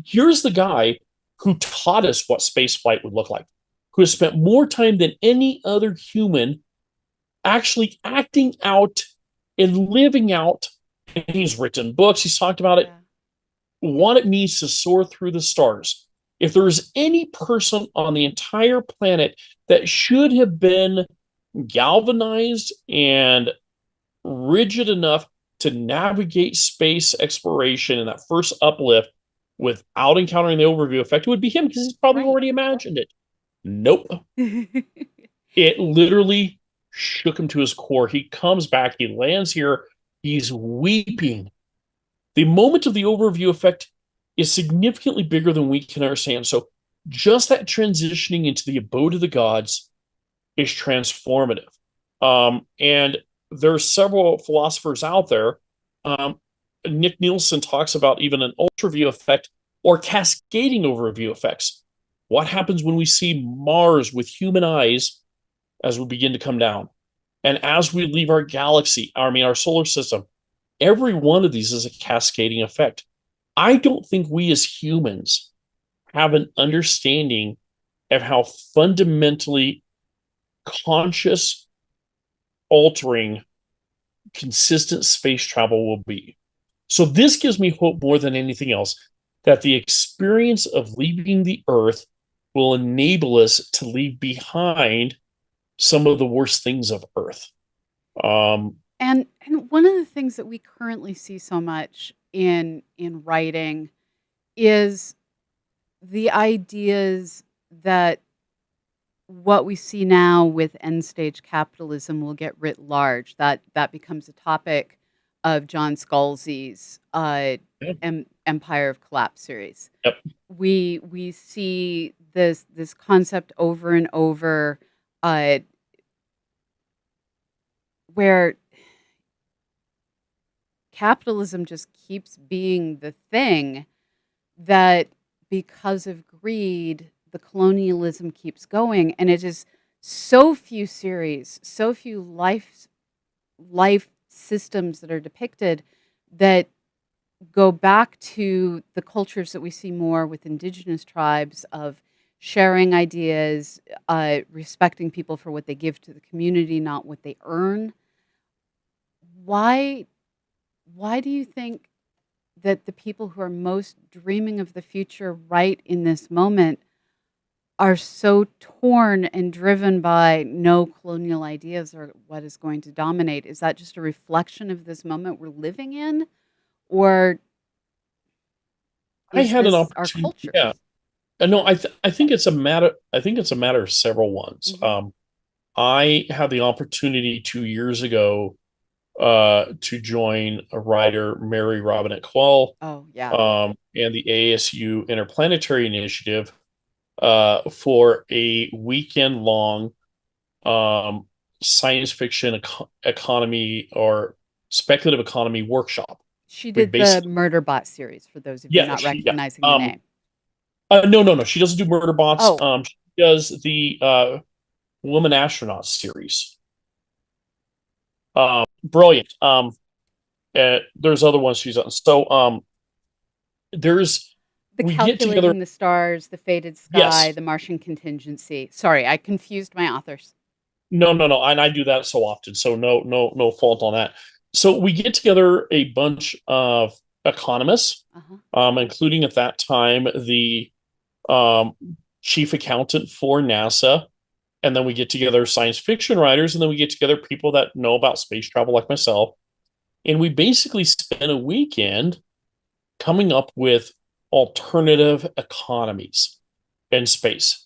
Here's the guy who taught us what space flight would look like, who has spent more time than any other human actually acting out and living out. And he's written books, he's talked about it, Yeah. what it means to soar through the stars. If there is any person on the entire planet that should have been galvanized and rigid enough to navigate space exploration and that first uplift without encountering the overview effect, it would be him because he's probably Right. already imagined it. Nope. It literally shook him to his core. He comes back, he lands here, he's weeping. The moment of the overview effect is significantly bigger than we can understand. So just that transitioning into the abode of the gods is transformative. And there are several philosophers out there. Nick Nielsen talks about even an ultraview effect or cascading overview effects. What happens when we see Mars with human eyes as we begin to come down? And as we leave our galaxy, our solar system, every one of these is a cascading effect. I don't think we as humans have an understanding of how fundamentally conscious, altering, consistent space travel will be. So this gives me hope more than anything else that the experience of leaving the Earth will enable us to leave behind some of the worst things of Earth. And one of the things that we currently see so much in writing is the ideas that what we see now with end stage capitalism will get writ large. That becomes a topic of John Scalzi's Yep. Empire of Collapse series. Yep. We see this concept over and over, uh, where capitalism just keeps being the thing that, because of greed, the colonialism keeps going, and it is so few series, so few life systems that are depicted that go back to the cultures that we see more with indigenous tribes of sharing ideas, respecting people for what they give to the community, not what they earn. Why why do you think that the people who are most dreaming of the future right in this moment are so torn and driven by no colonial ideas or what is going to dominate? Is that just a reflection of this moment we're living in? Or I is had an this our opportunity. culture? Yeah. No, I think it's a matter. I think it's a matter of several ones. Hmm. I had the opportunity 2 years ago to join a writer, Mary Robinette Quell, Oh, yeah. and the ASU Interplanetary Initiative for a weekend long um, science fiction economy or speculative economy workshop. She We did the basically, Murderbot series, for those of you yeah, not yeah. recognizing the name. No, no, no. She doesn't do murder bots. Oh, She does the Woman Astronaut series. Brilliant. There's other ones she's on. So there's the we get together. Calculating the Stars, the Fated Sky, Yes. the Martian Contingency. Sorry, I confused my authors. No, no, no. And I do that so often. So no, no, no fault on that. So we get together a bunch of economists, Uh-huh. including at that time the um, chief accountant for NASA. And then we get together science fiction writers, and then we get together people that know about space travel like myself. And we basically spent a weekend coming up with alternative economies in space.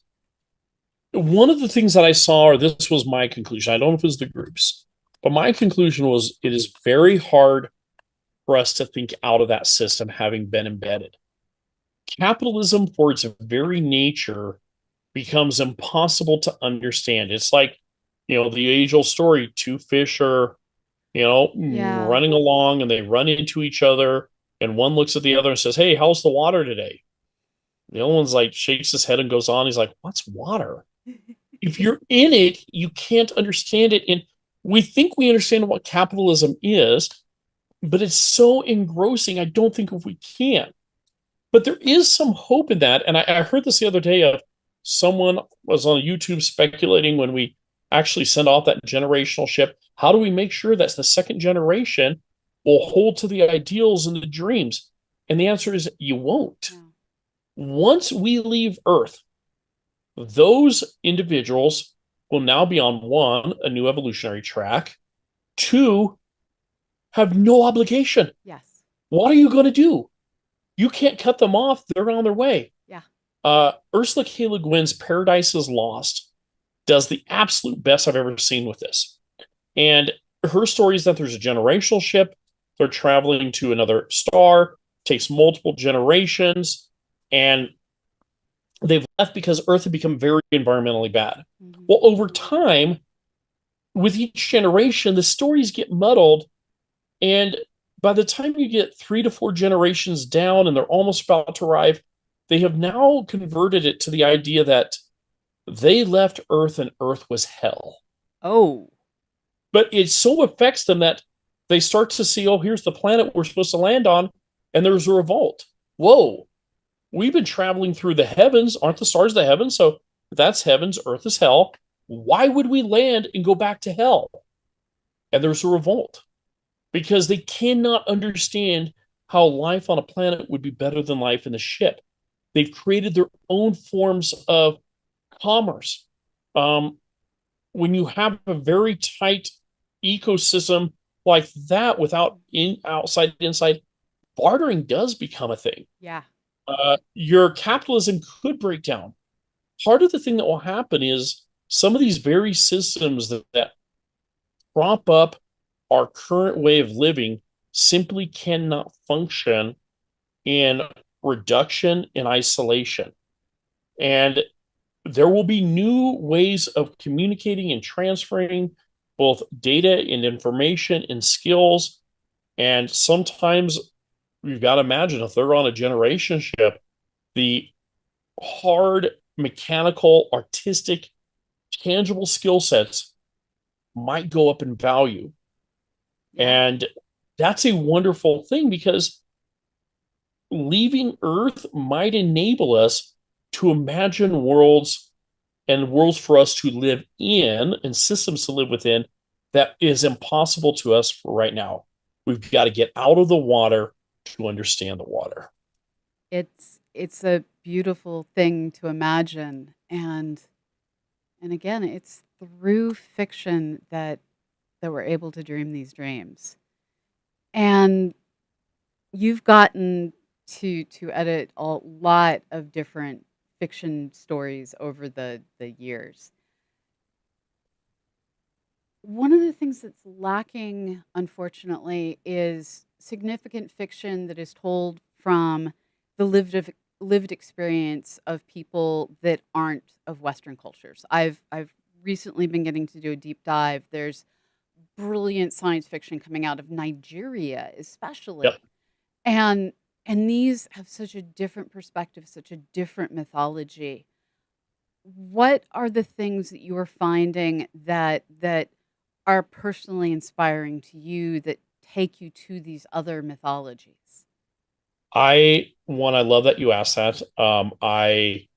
One of the things that I saw, or this was my conclusion, I don't know if it was the groups, but my conclusion was it is very hard for us to think out of that system having been embedded. Capitalism, for its very nature, becomes impossible to understand. It's like, the age old story, two fish are, Yeah. running along and they run into each other, and one looks at the other and says, "Hey, how's the water today?" The other one's like, shakes his head and goes on. He's like, "What's water?" If you're in it, you can't understand it. And we think we understand what capitalism is, but it's so engrossing. I don't think if we can. But there is some hope in that. And I heard this the other day of someone was on YouTube speculating when we actually send off that generational ship, how do we make sure that the second generation will hold to the ideals and the dreams? And the answer is you won't. No. Once we leave Earth, those individuals will now be on one, a new evolutionary track, two, have no obligation. Yes. What are you going to do? You can't cut them off. They're on their way. Yeah. Ursula K. Le Guin's Paradise is Lost does the absolute best I've ever seen with this. And her story is that there's a generational ship. They're traveling to another star, takes multiple generations, and they've left because Earth had become very environmentally bad. Mhm. Well, over time, with each generation, the stories get muddled. And by the time you get 3 to 4 generations down and they're almost about to arrive, they have now converted it to the idea that they left Earth and Earth was hell. Oh, But it so affects them that they start to see, oh, here's the planet we're supposed to land on, and there's a revolt. Whoa, we've been traveling through the heavens. Aren't the stars the heavens? So that's heavens, Earth is hell. Why would we land and go back to hell? And there's a revolt because they cannot understand how life on a planet would be better than life in the ship. They've created their own forms of commerce. Um, when you have a very tight ecosystem like that without outside inside, bartering does become a thing. yeah. Your capitalism could break down. Part of the thing that will happen is some of these very systems that prop up our current way of living simply cannot function in reduction and isolation. And there will be new ways of communicating and transferring both data and information and skills. And sometimes you've got to imagine if they're on a generation ship, the hard, mechanical, artistic, tangible skill sets might go up in value. Yeah. And that's a wonderful thing because leaving Earth might enable us to imagine worlds for us to live in and systems to live within that is impossible to us for right now. We've got to get out of the water to understand the water. It's a beautiful thing to imagine, and again, it's through fiction that we're able to dream these dreams. And you've gotten to edit a lot of different fiction stories over the years. One of the things that's lacking, unfortunately, is significant fiction that is told from the lived experience of people that aren't of Western cultures. I've recently been getting to do a deep dive. There's brilliant science fiction coming out of Nigeria, Yep. especially, and and these have such a different perspective, such a different mythology. What are the things that you are finding that are personally inspiring to you that take you to these other mythologies? I love that you asked that. I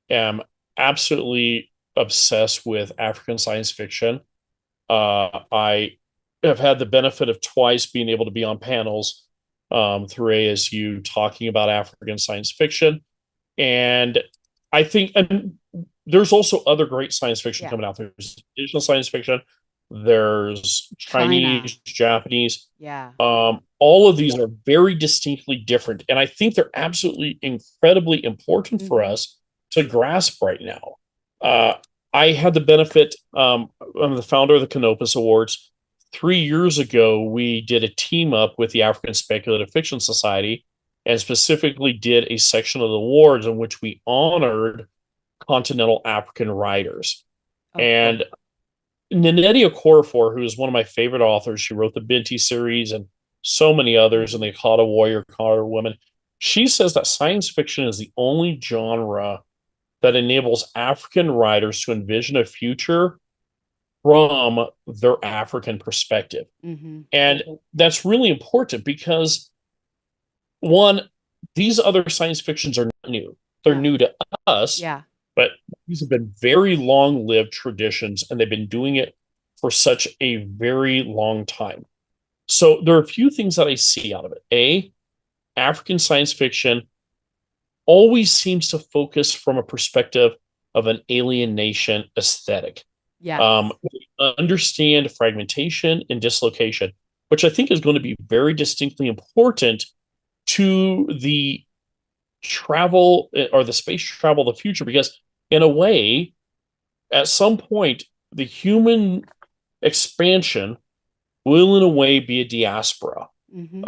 am absolutely obsessed with African science fiction. I have had the benefit of twice being able to be on panels through ASU talking about African science fiction. And I think and there's also other great science fiction Yeah. coming out. There's digital science fiction, there's China. Chinese, Japanese. Yeah. All of these are very distinctly different. And I think they're absolutely incredibly important for Mhm. us to grasp right now. Uh, I had the benefit, I'm the founder of the Canopus Awards. 3 years ago, we did a team up with the African Speculative Fiction Society and specifically did a section of the awards in which we honored continental African writers. Oh, cool. And Nnedi Okorafor, who is one of my favorite authors, she wrote the Binti series and so many others, and Mhm. the Akata Warrior, Akata Woman. She says that science fiction is the only genre that enables African writers to envision a future from their African perspective. Mhm. And that's really important because, one, these other science fictions are not new. They're No. new to us, Yeah. but these have been very long lived traditions and they've been doing it for such a very long time. So there are a few things that I see out of it. A, African science fiction always seems to focus from a perspective of an alienation aesthetic. Yes. Understand fragmentation and dislocation, which I think is going to be very distinctly important to the travel or the space travel of the future, because in a way, at some point, the human expansion will, in a way, be a diaspora. Hmm.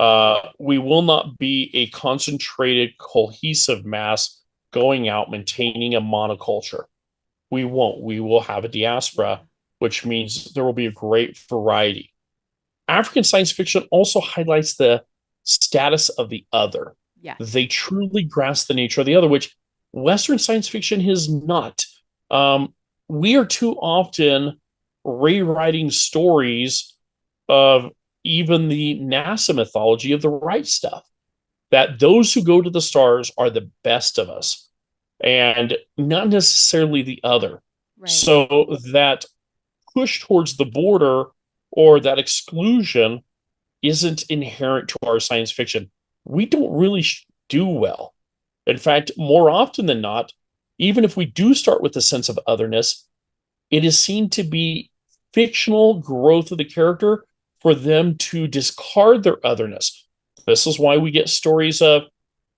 We will not be a concentrated, cohesive mass going out maintaining a monoculture. We won't. We will have a diaspora, Yeah. which means there will be a great variety. African science fiction also highlights the status of the other. Yes. They truly grasp the nature of the other, which Western science fiction has not. Um, we are too often rewriting stories of even the NASA mythology of the right stuff, that those who go to the stars are the best of us and not necessarily the other. Right. So that push towards the border or that exclusion isn't inherent to our science fiction. We don't really do well. In fact, more often than not, even if we do start with a sense of otherness, it is seen to be fictional growth of the character for them to discard their otherness. This is why we get stories of,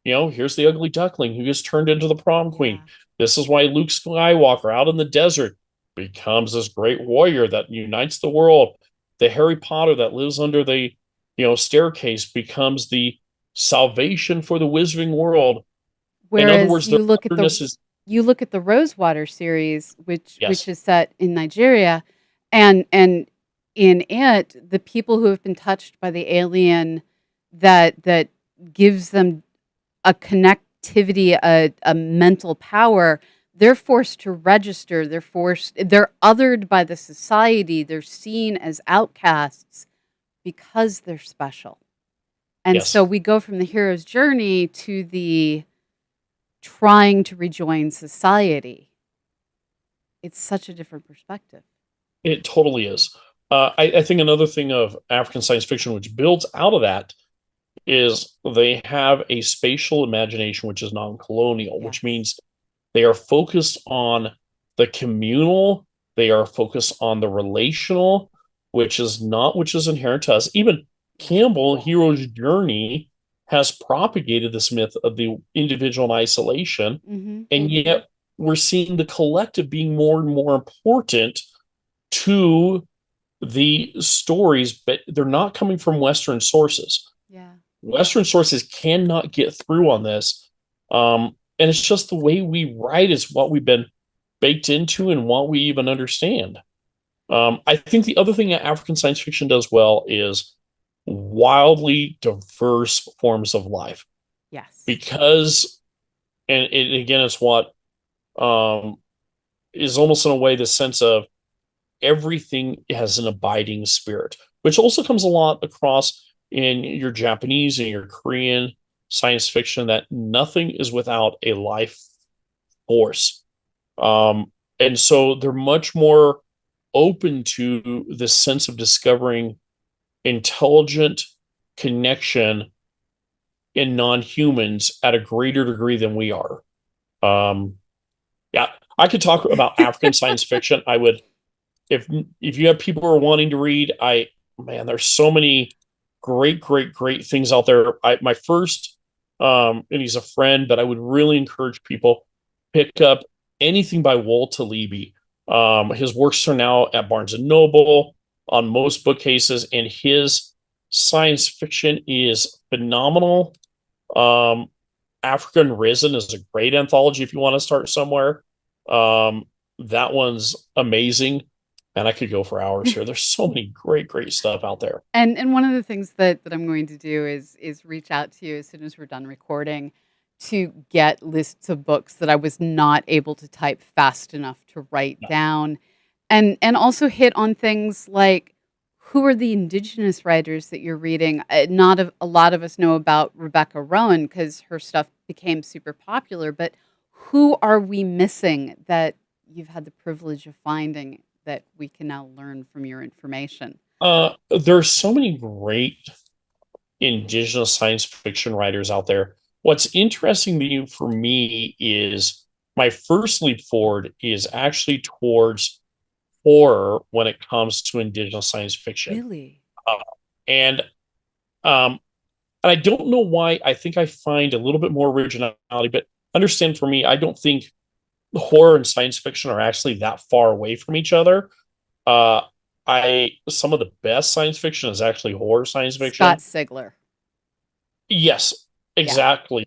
here's the ugly duckling who gets turned into the prom queen. Yeah. This is why Luke Skywalker out in the desert becomes this great warrior that unites the world. The Harry Potter that lives under the, staircase becomes the salvation for the wizarding world. In other Whereas words, their otherness is you look at the Rosewater series, which yes, is set in Nigeria, and in it, the people who have been touched by the alien that gives them a connectivity, a mental power, they're forced to register. They're othered by the society. They're seen as outcasts because they're special. And so yes. we go from the hero's journey to the trying to rejoin society. It's such a different perspective. It totally is. I think another thing of African science fiction, which builds out of that, is they have a spatial imagination which is non-colonial, which Yes. means they are focused on the communal, they are focused on the relational, which is inherent to us. Even Yeah. Campbell, Hero's Journey, has propagated this myth of the individual in isolation, Hmm. and yet we're seeing the collective being more and more important to the stories, but they're not coming from Western sources. Yeah. Western sources cannot get through on this. And it's just the way we write is what we've been baked into and what we even understand. I think the other thing that African science fiction does well is wildly diverse forms of life Yes. because, and again, it's what um, is almost in a way the sense of everything has an abiding spirit, which also comes a lot across in your Japanese and your Korean science fiction that nothing is without a life force. And so they're much more open to this sense of discovering intelligent connection in non-humans at a greater degree than we are. Um, yeah, I could talk about African science fiction. I would if if you have people who are wanting to read, man, there's so many great things out there. My first, and he's a friend, but I would really encourage people pick up anything by Walt Talibi. His works are now at Barnes and Noble on most bookcases, and his science fiction is phenomenal. Um, African Risen is a great anthology if you want to start somewhere. That one's amazing. And I could go for hours here. There's so many great stuff out there. And one of the things that I'm going to do is reach out to you as soon as we're done recording to get lists of books that I was not able to type fast enough to write down, and also hit on things like who are the indigenous writers that you're reading. Not a lot of us know about Rebecca Rowan because her stuff became super popular, but who are we missing that you've had the privilege of finding that we can now learn from your information? There's so many great indigenous science fiction writers out there. What's interesting to you for me is my first leap forward is actually towards horror when it comes to indigenous science fiction. Really? Uh, and um, and I don't know why. I think I find a little bit more originality, but understand for me, I don't think horror and science fiction are actually that far away from each other. Uh, I some of the best science fiction is actually horror science Scott fiction. Sigler. Yes, Yeah. exactly.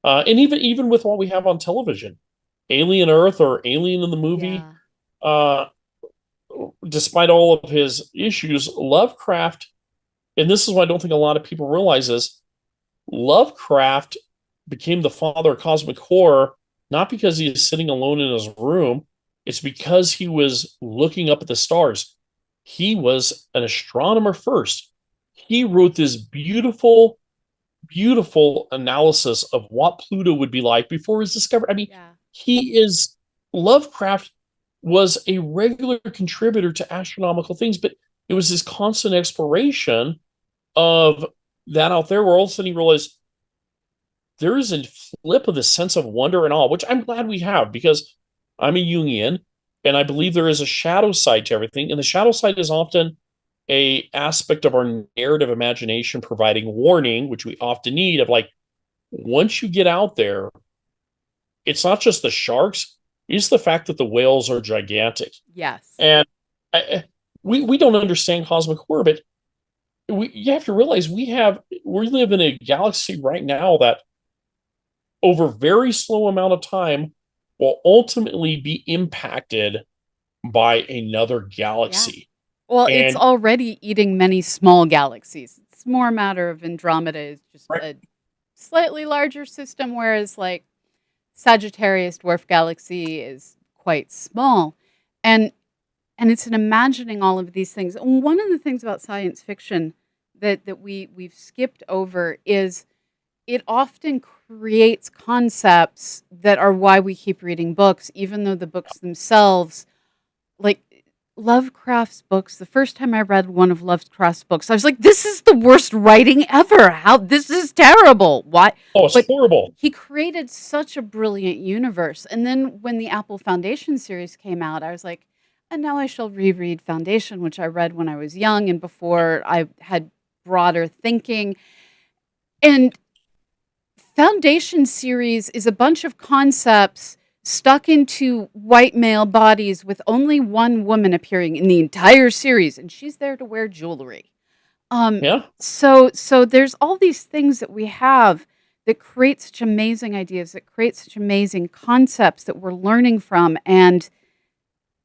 And even with what we have on television, Alien Earth or Alien in the movie, Yeah. uh, despite all of his issues, Lovecraft, and this is what I don't think a lot of people realize is Lovecraft became the father of cosmic horror not because he is sitting alone in his room, it's because he was looking up at the stars. He was an astronomer first. He wrote this beautiful, beautiful analysis of what Pluto would be like before his discovery. I mean, Yeah. he is Lovecraft was a regular contributor to astronomical things, but it was his constant exploration of that out there where all of a sudden he realized there is a flip of the sense of wonder and awe, which I'm glad we have because I'm a Jungian and I believe there is a shadow side to everything. And the shadow side is often a aspect of our narrative imagination providing warning, which we often need of like, once you get out there, it's not just the sharks, it's the fact that the whales are gigantic. Yes. And I, we don't understand cosmic horror, but you have to realize we live in a galaxy right now that over very slow amount of time will ultimately be impacted by another Yeah. galaxy. Well, it's And already eating many small galaxies. It's more a matter of Andromeda is just right, a slightly larger system, whereas like Sagittarius dwarf galaxy is quite small. And it's an imagining all of these things. And one of the things about science fiction that we've skipped over is it often creates concepts that are why we keep reading books, even though the books themselves, like Lovecraft's books, the first time I read one of Lovecraft's books, I was like, this is the worst writing ever. How this is terrible. Why? oh, it's But horrible. he created such a brilliant universe. And then when the Apple Foundation series came out, I was like, and now I shall reread Foundation, which I read when I was young and before I had broader thinking. And Foundation series is a bunch of concepts stuck into white male bodies with only one woman appearing in the entire series, and she's there to wear jewelry. Um, Yeah. so there's all these things that we have that create such amazing ideas, that create such amazing concepts that we're learning from, and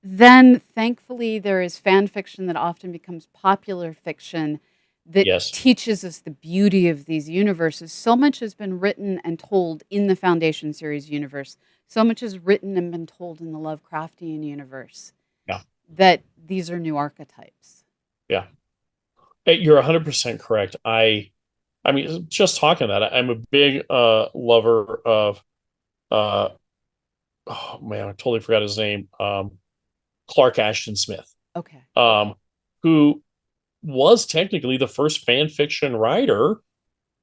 then thankfully there is fan fiction that often becomes popular fiction that Yes. teaches us the beauty of these universes. So much has been written and told in the Foundation series universe. So much is written and been told in the Lovecraftian universe Yeah. that these are new archetypes. Yeah. You're 100% correct. I mean, just talking about it, I'm a big lover of uh oh man, I totally forgot his name. Clark Ashton Smith. Okay. Who was technically the first fan fiction writer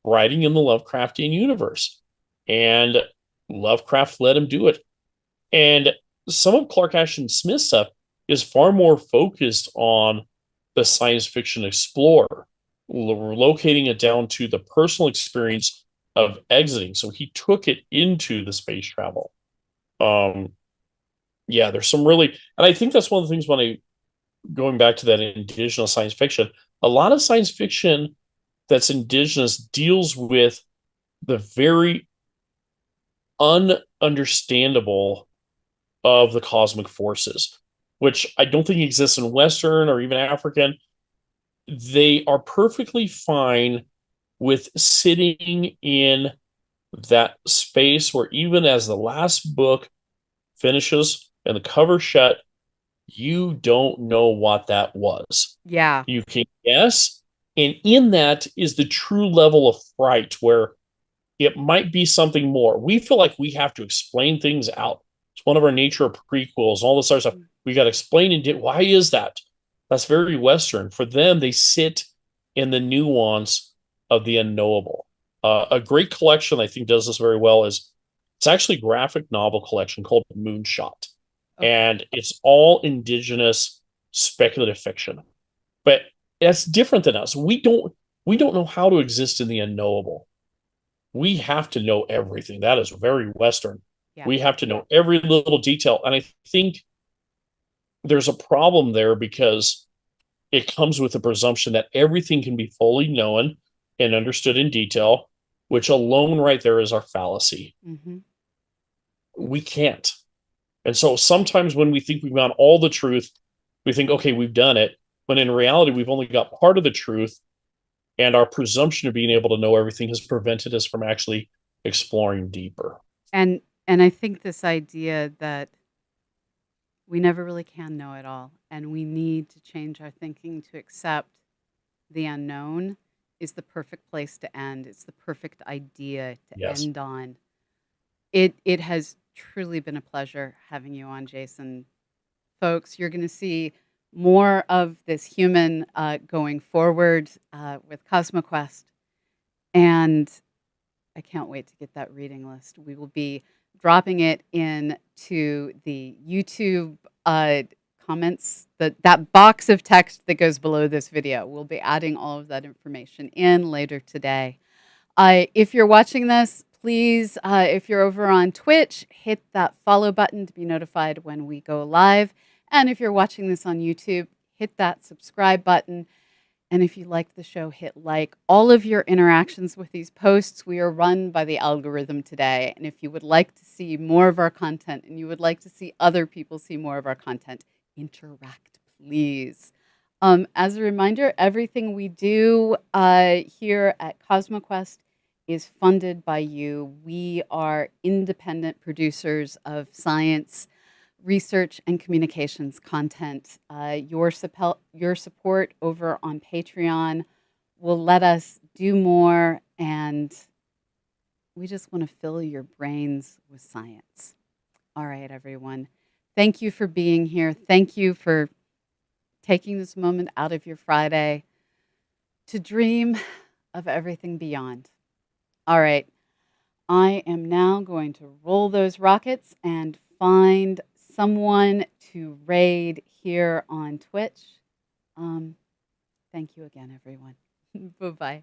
writing in the Lovecraftian universe. And Lovecraft let him do it. And some of Clark Ashton Smith's stuff is far more focused on the science fiction explorer, locating it down to the personal experience of exiting. So he took it into the space travel. Um, yeah, there's some really, and I think that's one of the things when I going back to that indigenous science fiction, a lot of science fiction that's indigenous deals with the very ununderstandable of the cosmic forces, which I don't think exists in Western or even African. They are perfectly fine with sitting in that space where even as the last book finishes and the cover shut, you don't know what that was. Yeah. You can guess. And in that is the true level of fright where it might be something more. We feel like we have to explain things out. It's one of our nature prequels, all this other stuff. We got to explain and why is that? That's very Western. For them, they sit in the nuance of the unknowable. A great collection I think does this very well is it's actually a graphic novel collection called Moonshot, Okay. and it's all indigenous speculative fiction. But that's different than us. We don't know how to exist in the unknowable. We have to know everything. That is very Western. Yeah. We have to know every little detail. And I think there's a problem there because it comes with the presumption that everything can be fully known and understood in detail, which alone right there is our fallacy. Hmm. We can't. And so sometimes when we think we've got all the truth, we think, okay, we've done it. But in reality, we've only got part of the truth. And our presumption of being able to know everything has prevented us from actually exploring deeper. And I think this idea that we never really can know it all, and we need to change our thinking to accept the unknown is the perfect place to end. It's the perfect idea to Yes. end on. It has truly been a pleasure having you on, Jason. Folks, you're going to see more of this human going forward with CosmoQuest, and I can't wait to get that reading list. We will be dropping it into the YouTube comments, that box of text that goes below this video. We'll be adding all of that information in later today. If you're watching this, please, if you're over on Twitch, hit that follow button to be notified when we go live. And if you're watching this on YouTube, hit that subscribe button. And if you like the show, hit like. All of your interactions with these posts, we are run by the algorithm today. And if you would like to see more of our content and you would like to see other people see more of our content, interact, please. As a reminder, everything we do here at CosmoQuest is funded by you. We are independent producers of science, research, and communications content. Your support over on Patreon will let us do more, and we just want to fill your brains with science. All right, everyone. Thank you for being here. Thank you for taking this moment out of your Friday to dream of everything beyond. All right. I am now going to roll those rockets and find someone to raid here on Twitch. Thank you again, everyone. Bye-bye.